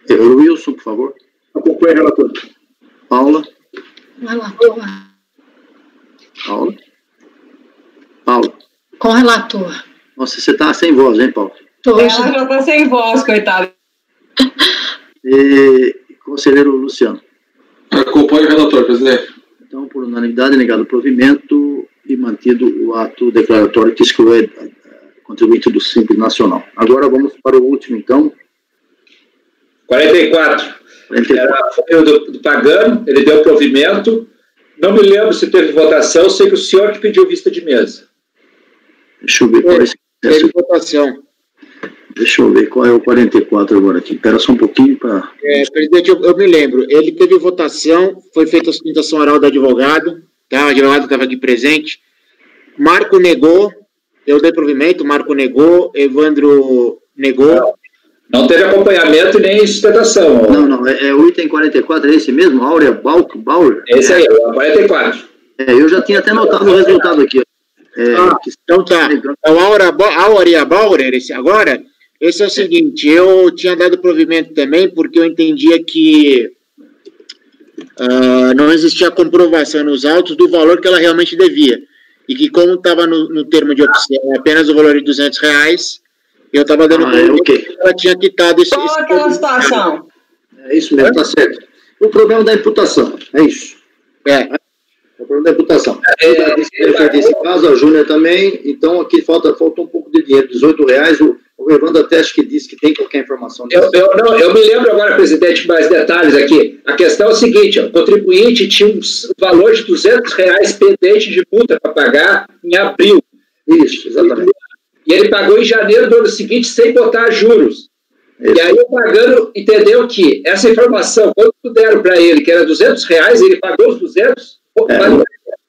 Wilson, por favor. Acompanho o relator. Paula? Com o relator. Paula? Com o relator. Nossa, você está sem voz, hein, Paulo? Ela já está sem voz, coitada. Conselheiro Luciano? Acompanho o relator, presidente. Então, por unanimidade, negado o provimento e mantido o ato declaratório que exclui contribuinte do Simples Nacional. Agora vamos para o último, então. 44. Foi o do Pagano, ele deu provimento. Não me lembro se teve votação, sei que o senhor que pediu vista de mesa. Deixa eu ver qual é esse Teve votação. Deixa eu ver qual é o 44 agora aqui. Espera só um pouquinho para... Presidente, eu me lembro. Ele teve votação, foi feita a sustentação oral do advogado, tá? O advogado estava aqui presente. Marco negou, eu dei provimento, Marco negou, Evandro negou. Não teve acompanhamento nem sustentação. Não, é o item 44, é esse mesmo? Áurea Bauer? Esse aí, o 44. Eu já tinha até notado o resultado aqui. Então tá. O Áurea Bauer, esse agora... Esse é o seguinte, eu tinha dado provimento também porque eu entendia que não existia comprovação nos autos do valor que ela realmente devia. E que como estava no termo de opção apenas o valor de R$200, eu estava dando que ela tinha quitado esse... Qual aquela situação? É isso mesmo, tá certo. O problema da imputação, é isso. O problema da imputação. Nesse caso, a Júnior também, então aqui falta um pouco de dinheiro, R$18, o Evandro até acho que disse que tem qualquer informação. Eu me lembro agora, presidente, mais detalhes aqui. A questão é o seguinte, o contribuinte tinha um valor de R$200 pendente de multa para pagar em abril. Isso, exatamente. E ele pagou em janeiro do ano seguinte sem botar juros. Isso. E aí o pagano entendeu que essa informação, quando deram para ele, que era R$200, ele pagou os 200,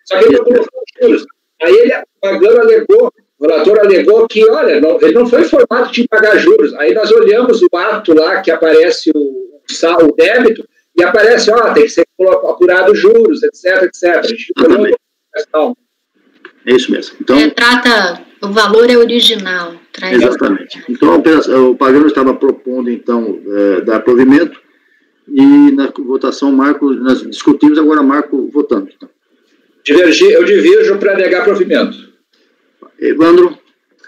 só que ele não colocou os juros. Aí ele, o pagano alegou, o relator alegou que, olha, ele não foi informado de pagar juros. Aí nós olhamos o ato lá que aparece o débito e aparece, tem que ser apurado os juros, etc, etc. A gente olhou a questão. É isso mesmo. Então, o valor é original. Exatamente. Então, o pagano estava propondo, então, dar provimento e na votação, nós discutimos, agora Marco votando. Então. Eu divirjo para negar provimento. Evandro?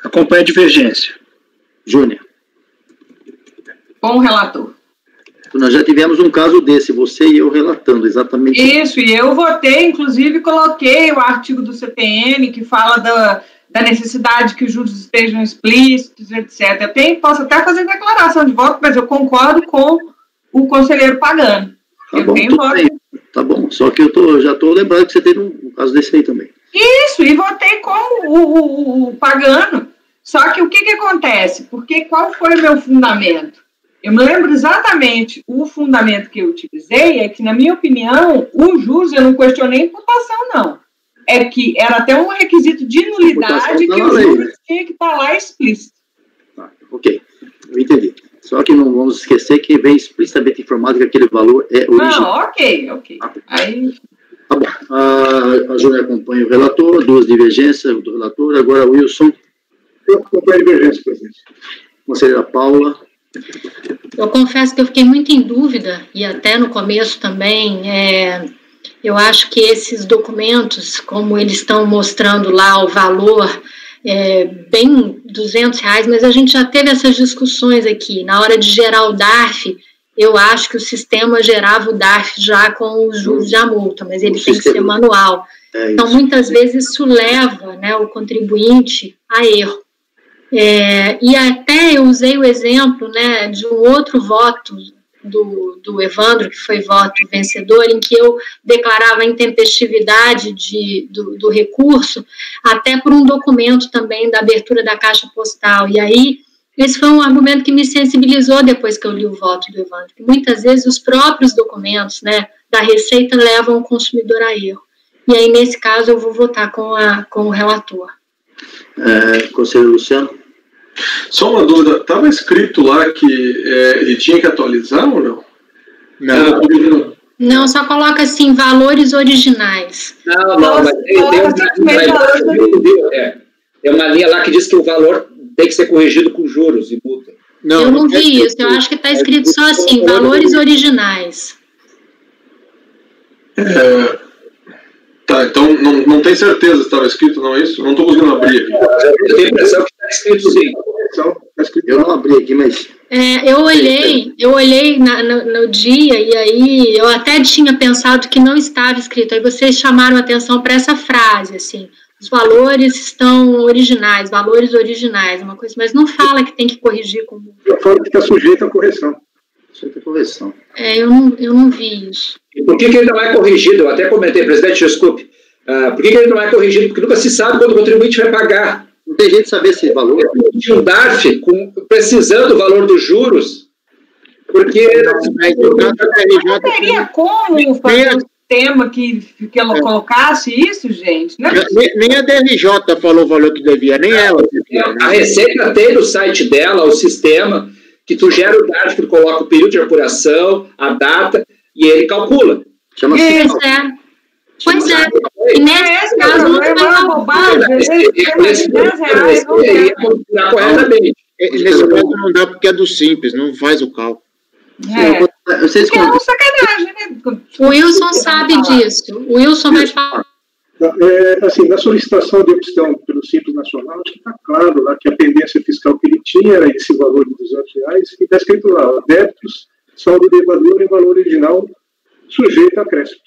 Acompanha a divergência. Júnior? Com o relator. Nós já tivemos um caso desse, você e eu relatando exatamente. Isso, e eu votei, inclusive coloquei o artigo do CPN que fala da necessidade que os juros estejam explícitos, etc. Posso até fazer declaração de voto, mas eu concordo com o conselheiro Pagano. Tá bom, só que eu já estou lembrando que você teve um caso desse aí também. Isso, e votei como o Pagano. Só que o que acontece? Porque qual foi o meu fundamento? Eu me lembro exatamente o fundamento que eu utilizei, é que, na minha opinião, os juros, eu não questionei a imputação, não. É que era até um requisito de nulidade que os juros tinha que estar lá explícito. Ok, eu entendi. Só que não vamos esquecer que vem explicitamente informado que aquele valor é original. Não, ok. Aí... Tá bom. A Júlia acompanha o relator, duas divergências do relator. Agora, Wilson. Eu acompanho a divergência, presidente. Conselheira Paula. Eu confesso que eu fiquei muito em dúvida, e até no começo também, eu acho que esses documentos, como eles estão mostrando lá o valor, bem R$200, mas a gente já teve essas discussões aqui. Na hora de gerar o DARF, eu acho que o sistema gerava o DARF já com os juros da multa, mas ele tem que ser manual. Então, muitas vezes isso leva, né, o contribuinte a erro. E até eu usei o exemplo, né, de um outro voto do Evandro, que foi voto vencedor, em que eu declarava a intempestividade do recurso, até por um documento também da abertura da caixa postal. E aí, esse foi um argumento que me sensibilizou depois que eu li o voto do Evandro, que muitas vezes os próprios documentos, né, da Receita levam o consumidor a erro. E aí, nesse caso, eu vou votar com o relator. Conselheiro Luciano? Só uma dúvida, estava escrito lá que ele tinha que atualizar ou não? Não, só coloca assim, valores originais. Não, mas tem uma linha lá que diz que o valor tem que ser corrigido com juros e multa. Eu não vi isso, eu acho que está escrito só assim, valores originais. Tá, então não tem certeza se estava escrito, não é isso? Não estou conseguindo abrir aqui. Eu tenho a impressão que está escrito sim. Eu não abri aqui, mas... Eu olhei no dia e aí eu até tinha pensado que não estava escrito. Aí vocês chamaram a atenção para essa frase, assim, os valores estão originais, valores originais, uma coisa, mas não fala que tem que corrigir com... Fala que está sujeito à correção. Sujeito à correção. Eu não vi isso. E por que ele não é corrigido? Eu até comentei, presidente, desculpe. Por que ele não é corrigido? Porque nunca se sabe quando o contribuinte vai pagar. Não tem jeito de saber esse valor. De um DARF precisando do valor dos juros, porque... Não teria como fazer um sistema que ela colocasse isso, gente? Nem a DRJ falou o valor que devia, nem ela. A Receita tem no site dela o sistema que tu gera o DARF, tu coloca o período de apuração, a data, e ele calcula. Pois é. E nesse caso não foi calculado. Nesse caso não dá porque é do Simples, não faz o cálculo. Vocês é uma sacanagem, né? O Wilson sabe disso. O Wilson vai falar. Assim, na solicitação de opção pelo Simples Nacional, acho que está claro lá que a pendência fiscal que ele tinha era esse valor de R$200, e está escrito lá, débitos, saldo devedor em valor original, sujeito a acréscimo.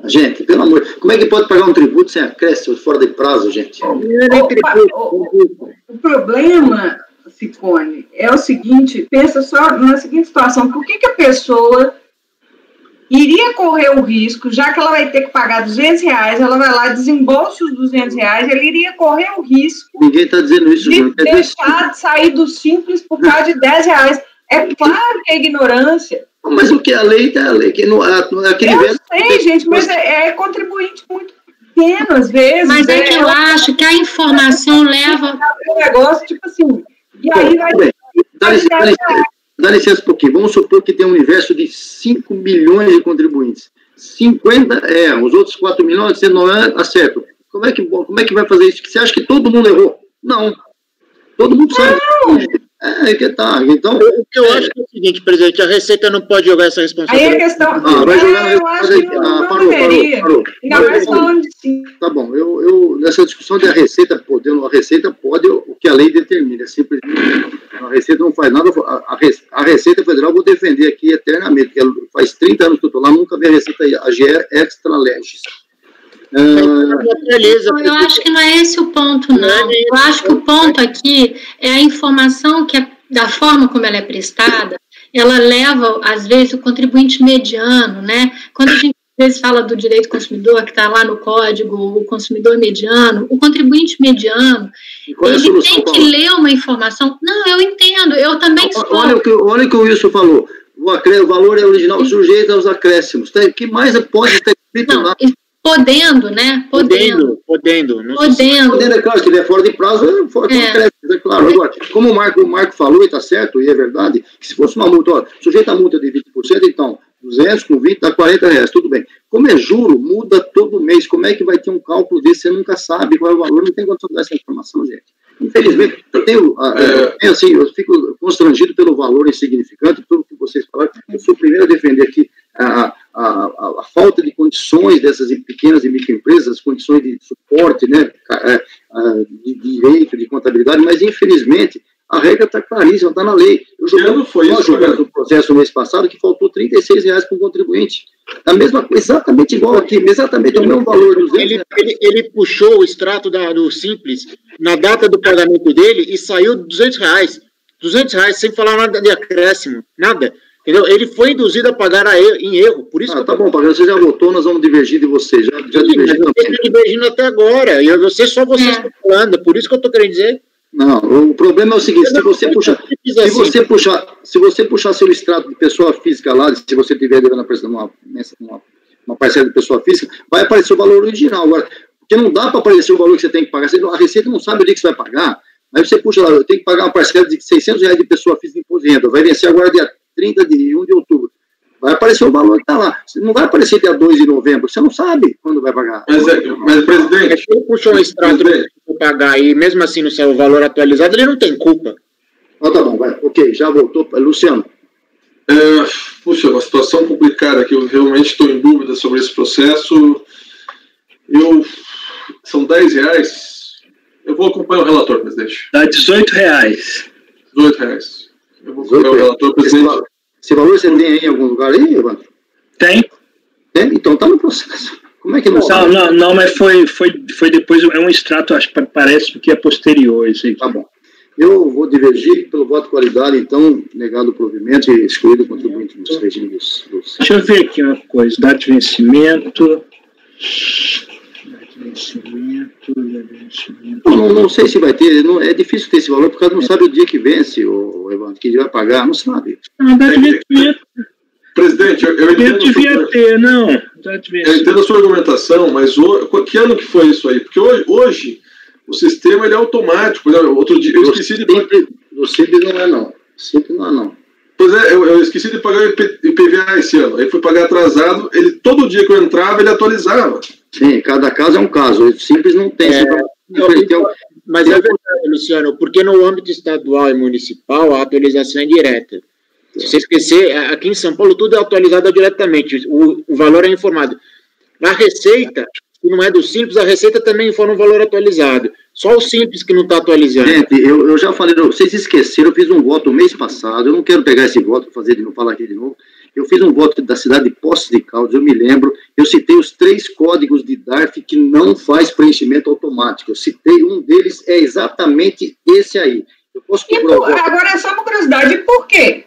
Gente, pelo amor, como é que pode pagar um tributo sem acréscimo fora de prazo, gente? O problema, Ciccone, é o seguinte, pensa só na seguinte situação, por que a pessoa iria correr o risco, já que ela vai ter que pagar R$200, ela vai lá, desembolsa os R$200, ela iria correr o risco. Ninguém está dizendo isso, de deixar de sair do Simples por causa de R$10. É claro que é ignorância. Mas o que a lei é a lei, que não é aquele Eu sei, gente, mas é contribuinte muito pequeno, às vezes. Mas é que eu acho que a informação leva... Um negócio, tipo assim, e aí vai... Dá licença um pouquinho. Vamos supor que tem um universo de 5 milhões de contribuintes. 50 os outros 4 milhões, você não acertam. Como é que vai fazer isso? Você acha que todo mundo errou? Não. Todo mundo sabe. Que tá. Então, o que eu acho que é o seguinte, presidente, a Receita não pode jogar essa responsabilidade. Aí a questão... vai jogar eu acho que não deveria. Ainda mais falando de si. Tá bom. Nessa discussão de a Receita pode o que a lei determina. Simplesmente a Receita não faz nada. A Receita Federal eu vou defender aqui eternamente, porque faz 30 anos que eu estou lá, nunca vi a Receita agir extra legis. Eu acho que não é esse o ponto, não. Eu acho que o ponto aqui é a informação que, da forma como ela é prestada, ela leva, às vezes, o contribuinte mediano, né? Quando a gente, às vezes, fala do direito do consumidor, que está lá no código, o consumidor mediano, o contribuinte mediano, ele tem que ler uma informação. Não, eu entendo, eu também sou. Olha o que o Wilson falou. O valor é original, sujeito aos acréscimos. O que mais pode estar escrito lá? Podendo, né? Podendo, é claro, se ele é fora de prazo, é fora de crédito, é claro. Agora, como o Marco falou, e está certo, e é verdade, que se fosse uma multa, sujeita a multa de 20%, então, 200 com 20 dá R$40, tudo bem. Como é juro, muda todo mês. Como é que vai ter um cálculo desse? Você nunca sabe qual é o valor, não tem condição de dar essa informação, gente. Infelizmente, eu fico constrangido pelo valor insignificante, tudo que vocês falaram. Eu sou o primeiro a defender aqui a falta de condições dessas pequenas e microempresas, as condições de suporte, né, de direito, de contabilidade, mas infelizmente a regra está claríssima, está na lei. Nós julgamos no processo no mês passado que faltou R$36 para o contribuinte. A mesma coisa, exatamente igual aqui, exatamente o mesmo valor. Ele puxou o extrato do Simples na data do pagamento dele e saiu R$200. R$200, sem falar nada de acréscimo, nada. Entendeu? Ele foi induzido a pagar em erro. Por isso tá bom, você já votou, nós vamos divergir de você. Já divergimos. Eu estou divergindo até agora. Vocês estão falando, por isso que eu estou querendo dizer. Não, o problema é o seguinte, se você puxar seu extrato de pessoa física lá, se você tiver devendo uma parcela de pessoa física, vai aparecer o valor original. Agora, porque não dá para aparecer o valor que você tem que pagar. A Receita não sabe o dia que você vai pagar. Aí você puxa lá, eu tenho que pagar uma parcela de R$600 de pessoa física de imposto de renda. Vai vencer agora dia 30 de 1 de outubro. Vai aparecer o valor que está lá. Não vai aparecer dia 2 de novembro. Você não sabe quando vai pagar. Mas presidente... Se ele puxou um extrato para pagar e mesmo assim não saiu o valor atualizado, ele não tem culpa. Tá bom, vai. Ok, já voltou. Luciano. Puxa, uma situação complicada aqui. Eu realmente estou em dúvida sobre esse processo. São R$10. Eu vou acompanhar o relator, presidente. Dá R$18. R$18. Eu vou acompanhar o relator, presidente. Esse valor você tem aí em algum lugar aí, Evandro? Tem. Então está no processo. Como é que não sabe? Não, mas foi depois, é um extrato, acho que parece que é posterior. Isso aí. Tá bom. Eu vou divergir pelo voto de qualidade, então, negado o provimento e excluído o contribuinte dos regimes dos... Deixa eu ver aqui uma coisa, data de vencimento... Não sei se vai ter, é difícil ter esse valor, porque não sabe o dia que vence, o Evandro, que ele vai pagar, não sabe. Presidente, eu entendo. Devia ter, não. Eu entendo a sua argumentação, mas que ano que foi isso aí? Porque hoje o sistema ele é automático. Outro dia eu esqueci de pagar. O Simples não é, não. Simples não é, não. Pois é, eu esqueci de pagar o IPVA esse ano. Aí fui pagar atrasado. Todo dia que eu entrava, ele atualizava. Sim, cada caso é um caso. O Simples não tem. Mas é verdade, Luciano, porque no âmbito estadual e municipal a atualização é direta. Se você esquecer, aqui em São Paulo tudo é atualizado diretamente, o valor é informado. Na Receita, se não é do Simples, a Receita também informa o valor atualizado. Só o Simples que não está atualizando. Gente, eu já falei, vocês esqueceram, eu fiz um voto mês passado, eu não quero pegar esse voto, falar aqui de novo. Eu fiz um voto da cidade de Poços de Caldas, eu me lembro, eu citei os 3 códigos de DARF que não faz preenchimento automático. Eu citei um deles, é exatamente esse aí. Eu posso agora é só uma curiosidade, por quê?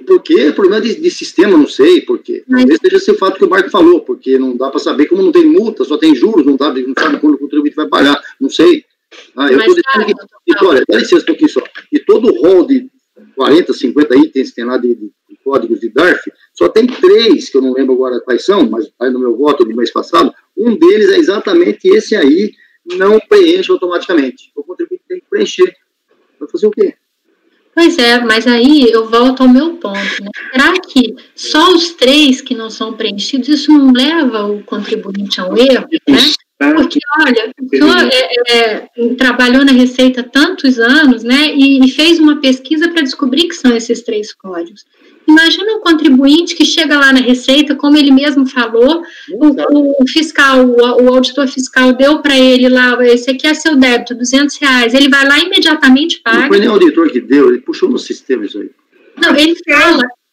Porque é problema de sistema, não sei, porque talvez seja esse fato que o Marco falou, porque não dá para saber, como não tem multa, só tem juros, não sabe quando o contribuinte vai pagar, não sei. Eu estou dizendo que, olha, dá licença um pouquinho só, e todo o rol de 40, 50 itens que tem lá de códigos de DARF, só tem 3, que eu não lembro agora quais são, mas está aí no meu voto do mês passado, um deles é exatamente esse aí, não preenche automaticamente. O contribuinte tem que preencher. Vai fazer o quê? Pois é, mas aí eu volto ao meu ponto, né? Será que só os 3 que não são preenchidos, isso não leva o contribuinte ao erro, né? Porque, olha, o senhor trabalhou na Receita há tantos anos, né, e fez uma pesquisa para descobrir que são esses 3 códigos. Imagina um contribuinte que chega lá na Receita, como ele mesmo falou, o fiscal, o auditor fiscal deu para ele lá, esse aqui é seu débito, R$200, ele vai lá e imediatamente paga. Não foi nem o auditor que deu, ele puxou no sistema isso aí. Não,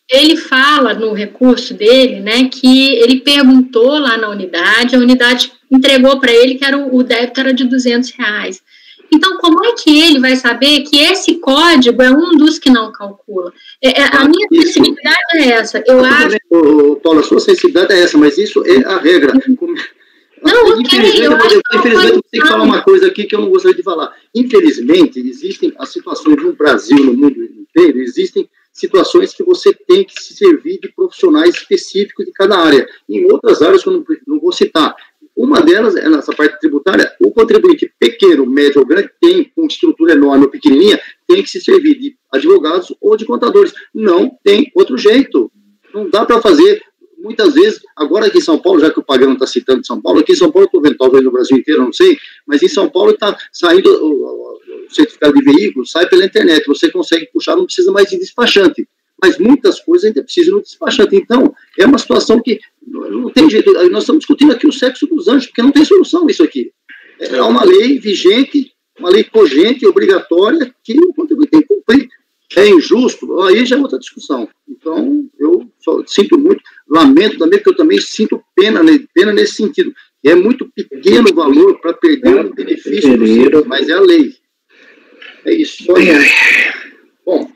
ele fala no recurso dele, né, que ele perguntou lá na unidade, a unidade entregou para ele que o débito era de R$200. Então, como é que ele vai saber que esse código é um dos que não calcula? A minha sensibilidade é essa. Eu acho... Paulo, a sua sensibilidade é essa, mas isso é a regra. Não, infelizmente, eu tenho que falar uma coisa aqui que eu não gostaria de falar. Infelizmente, existem as situações no Brasil, no mundo inteiro, existem situações que você tem que se servir de profissionais específicos de cada área. Em outras áreas que eu não vou citar. Uma delas é nessa parte tributária, o contribuinte pequeno, médio ou grande, tem uma estrutura enorme ou pequenininha, tem que se servir de advogados ou de contadores. Não tem outro jeito. Não dá para fazer, muitas vezes, agora aqui em São Paulo, já que o Pagano está citando São Paulo, aqui em São Paulo, estou vendo, talvez no Brasil inteiro, não sei, mas em São Paulo está saindo o certificado de veículo, sai pela internet, você consegue puxar, não precisa mais de despachante. Mas muitas coisas ainda precisam de despachante. Então, é uma situação que não tem jeito. Nós estamos discutindo aqui o sexo dos anjos, porque não tem solução isso aqui. É uma lei vigente, uma lei cogente, obrigatória, que o contribuinte tem que cumprir. É injusto, aí já é outra discussão. Então, eu só sinto muito, lamento também, porque eu também sinto pena nesse sentido. É muito pequeno o valor para perder o benefício do Simples, mas é a lei. É isso. Bom,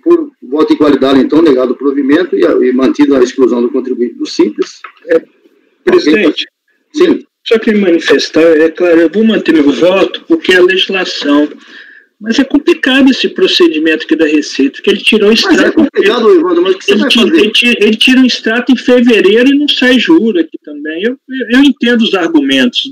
por voto de qualidade, então, negado o provimento e mantido a exclusão do contribuinte do Simples. Presidente, sim. Só que me manifestar, é claro, eu vou manter meu voto porque é a legislação. Mas é complicado esse procedimento aqui da Receita, que ele tirou o extrato. Mas é complicado, Evandro, mas o que você vai fazer? Ele tira um extrato em fevereiro e não sai juro aqui também. Eu entendo os argumentos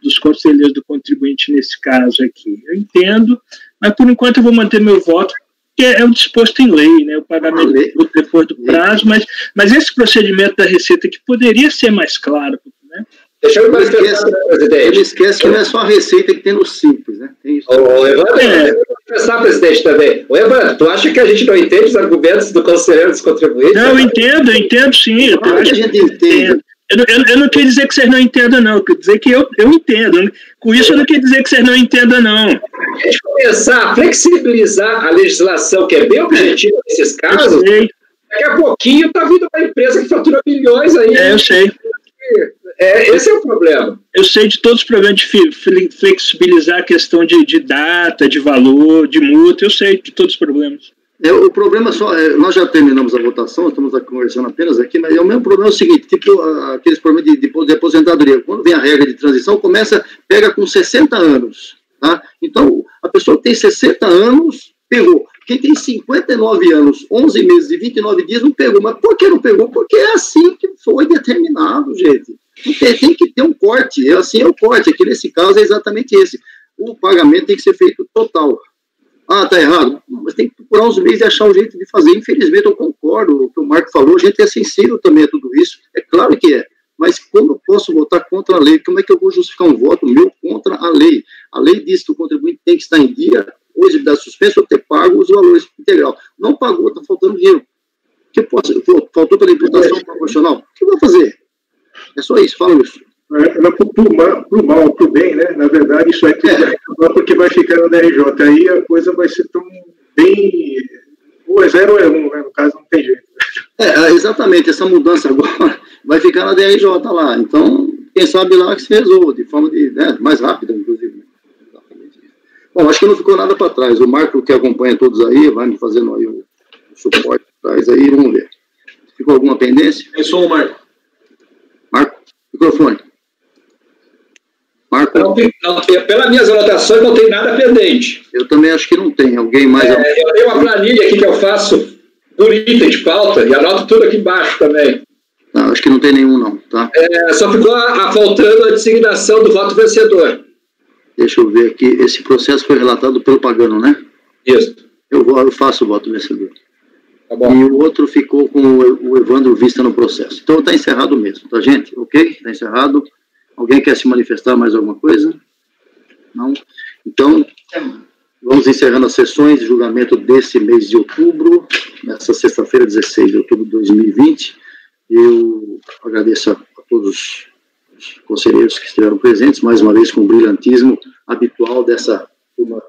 dos conselheiros do contribuinte nesse caso aqui. Eu entendo, mas por enquanto eu vou manter meu voto, que é o disposto em lei, né? O pagamento depois do prazo, mas esse procedimento da Receita que poderia ser mais claro, né? Deixa eu manifestar, presidente. Ele esquece que não é só a Receita que tem no Simples, né? Tem isso. Evandro, eu vou manifestar, presidente, também. Evandro, tu acha que a gente não entende os argumentos do conselheiro dos contribuintes? Não, eu entendo sim. Claro que a gente entende. Eu não quero dizer que vocês não entendam, não. Eu quero dizer que eu entendo. Com isso, eu não quero dizer que vocês não entendam, não. A gente começar a flexibilizar a legislação, que é bem objetiva nesses casos, daqui a pouquinho está vindo uma empresa que fatura bilhões aí. Eu sei. Esse é o problema. Eu sei de todos os problemas de flexibilizar a questão de data, de valor, de multa. Eu sei de todos os problemas. O problema só, nós já terminamos a votação, estamos conversando apenas aqui, mas o mesmo problema é o seguinte, tipo aqueles problemas de aposentadoria, quando vem a regra de transição, pega com 60 anos, tá? Então, a pessoa que tem 60 anos, pegou. Quem tem 59 anos, 11 meses e 29 dias, não pegou. Mas por que não pegou? Porque é assim que foi determinado, gente. Tem que ter um corte, assim é o corte, aqui nesse caso é exatamente esse. O pagamento tem que ser feito total. Ah, tá errado, mas tem que procurar uns meios e achar um jeito de fazer. Infelizmente, eu concordo com o que o Marco falou, a gente é sensível também a tudo isso, é claro que é, mas como eu posso votar contra a lei? Como é que eu vou justificar um voto meu contra a lei? A lei diz que o contribuinte tem que estar em dia, hoje ele dá suspenso ou ter pago os valores integral. Não pagou, está faltando dinheiro. Faltou pela imputação proporcional. O que eu vou fazer? É só isso, fala isso. Pro mal, pro bem, né? Na verdade, isso aí tudo vai acabar porque vai ficar no DRJ. Aí a coisa vai ser tão bem... Ou é 0 ou é 1, né? No caso, não tem jeito. Exatamente. Essa mudança agora vai ficar na DRJ lá. Então, quem sabe lá que se resolva, de forma mais rápida, inclusive. Bom, acho que não ficou nada para trás. O Marco, que acompanha todos aí, vai me fazendo aí o suporte atrás aí, vamos ver. Ficou alguma pendência? Eu sou o Marco. Marco, microfone. Marco? Não, pelas minhas anotações, não tem nada pendente. Eu também acho que não tem. Alguém mais? Eu tenho uma planilha aqui que eu faço por item de pauta e anoto tudo aqui embaixo também. Não, acho que não tem nenhum, não, tá? Só ficou faltando a designação do voto vencedor. Deixa eu ver aqui. Esse processo foi relatado pelo Pagano, né? Isso. Eu faço o voto vencedor. Tá bom. E o outro ficou com o Evandro Vista no processo. Então está encerrado mesmo, tá, gente? Ok? Está encerrado. Alguém quer se manifestar mais alguma coisa? Não? Então, vamos encerrando as sessões de julgamento desse mês de outubro, nessa sexta-feira, 16 de outubro de 2020. Eu agradeço a todos os conselheiros que estiveram presentes, mais uma vez com o brilhantismo habitual dessa turma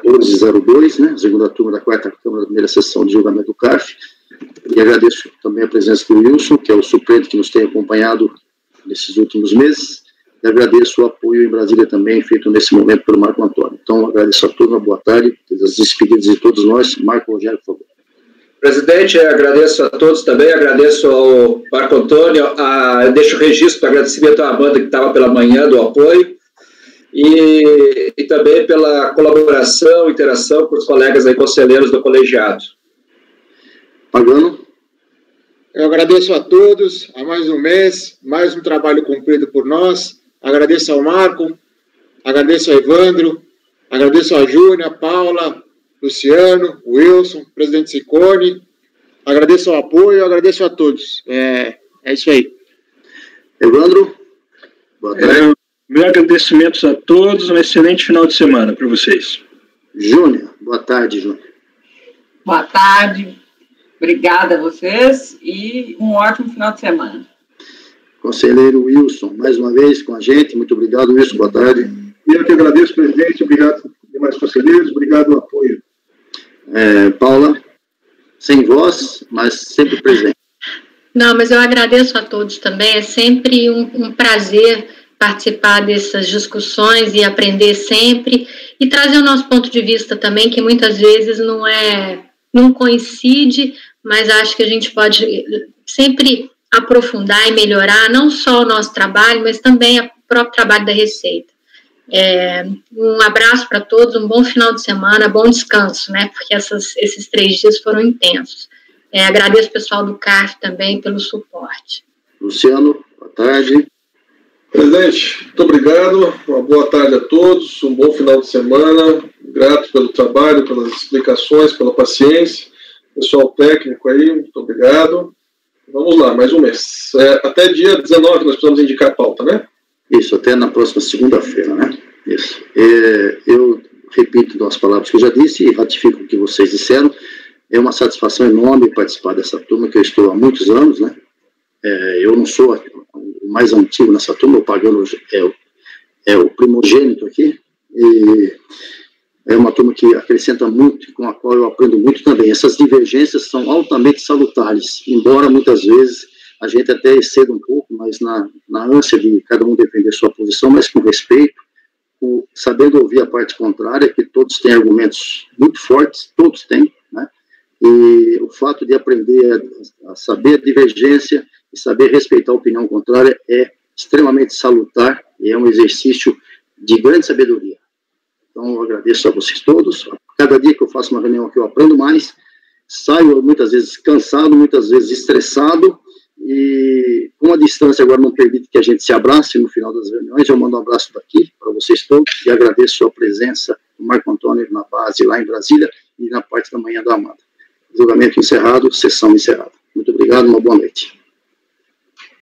1402, né, segunda turma da quarta Câmara da primeira sessão de julgamento do CARF, e agradeço também a presença do Wilson, que é o suplente que nos tem acompanhado nesses últimos meses, e agradeço o apoio em Brasília também, feito nesse momento pelo Marco Antônio. Então, agradeço a todos, uma boa tarde, as despedidas de todos nós. Marco Rogério, por favor. Presidente, agradeço a todos também, agradeço ao Marco Antônio, deixo o registro para agradecimento à Amanda que estava pela manhã do apoio, e também pela colaboração, interação com os colegas aí, conselheiros do colegiado. Pagano. Eu agradeço a todos, a mais um mês, mais um trabalho cumprido por nós. Agradeço ao Marco, agradeço ao Evandro, agradeço a Júnia, Paula, Luciano, Wilson, presidente Ciccone. Agradeço o apoio, agradeço a todos. É isso aí. Evandro, boa tarde. Meus agradecimentos a todos, um excelente final de semana para vocês. Júnior, boa tarde, Júnior. Boa tarde, obrigada a vocês e um ótimo final de semana. Conselheiro Wilson, mais uma vez com a gente, muito obrigado, Wilson, boa tarde. Eu que agradeço, presidente, obrigado demais conselheiros, obrigado pelo apoio. Paula, sem voz, mas sempre presente. Não, mas eu agradeço a todos também, é sempre um prazer participar dessas discussões e aprender sempre, e trazer o nosso ponto de vista também, que muitas vezes não coincide, mas acho que a gente pode sempre aprofundar e melhorar, não só o nosso trabalho, mas também o próprio trabalho da Receita. Um abraço para todos, um bom final de semana, bom descanso, né, porque esses 3 dias foram intensos. Agradeço o pessoal do CARF também pelo suporte. Luciano, boa tarde. Presidente, muito obrigado, uma boa tarde a todos, um bom final de semana, grato pelo trabalho, pelas explicações, pela paciência, pessoal técnico aí, muito obrigado. Vamos lá, mais um mês. Até dia 19 nós precisamos indicar a pauta, né? Isso, até na próxima segunda-feira, né? Isso. Eu repito as palavras que eu já disse e ratifico o que vocês disseram. É uma satisfação enorme participar dessa turma, que eu estou há muitos anos, né? Eu não sou o mais antigo nessa turma, o Pagano é o primogênito aqui, e é uma turma que acrescenta muito, com a qual eu aprendo muito também. Essas divergências são altamente salutares, embora muitas vezes a gente até exceda um pouco, mas na ânsia de cada um defender sua posição, mas com respeito, sabendo ouvir a parte contrária, que todos têm argumentos muito fortes, todos têm, né? E o fato de aprender a saber a divergência e saber respeitar a opinião contrária é extremamente salutar e é um exercício de grande sabedoria. Então, eu agradeço a vocês todos. Cada dia que eu faço uma reunião aqui, eu aprendo mais. Saio muitas vezes cansado, muitas vezes estressado, e com a distância agora não permite que a gente se abrace no final das reuniões. Eu mando um abraço daqui para vocês todos e agradeço a presença do Marco Antônio na base lá em Brasília e na parte da manhã da Amada. Julgamento encerrado, sessão encerrada. Muito obrigado, uma boa noite.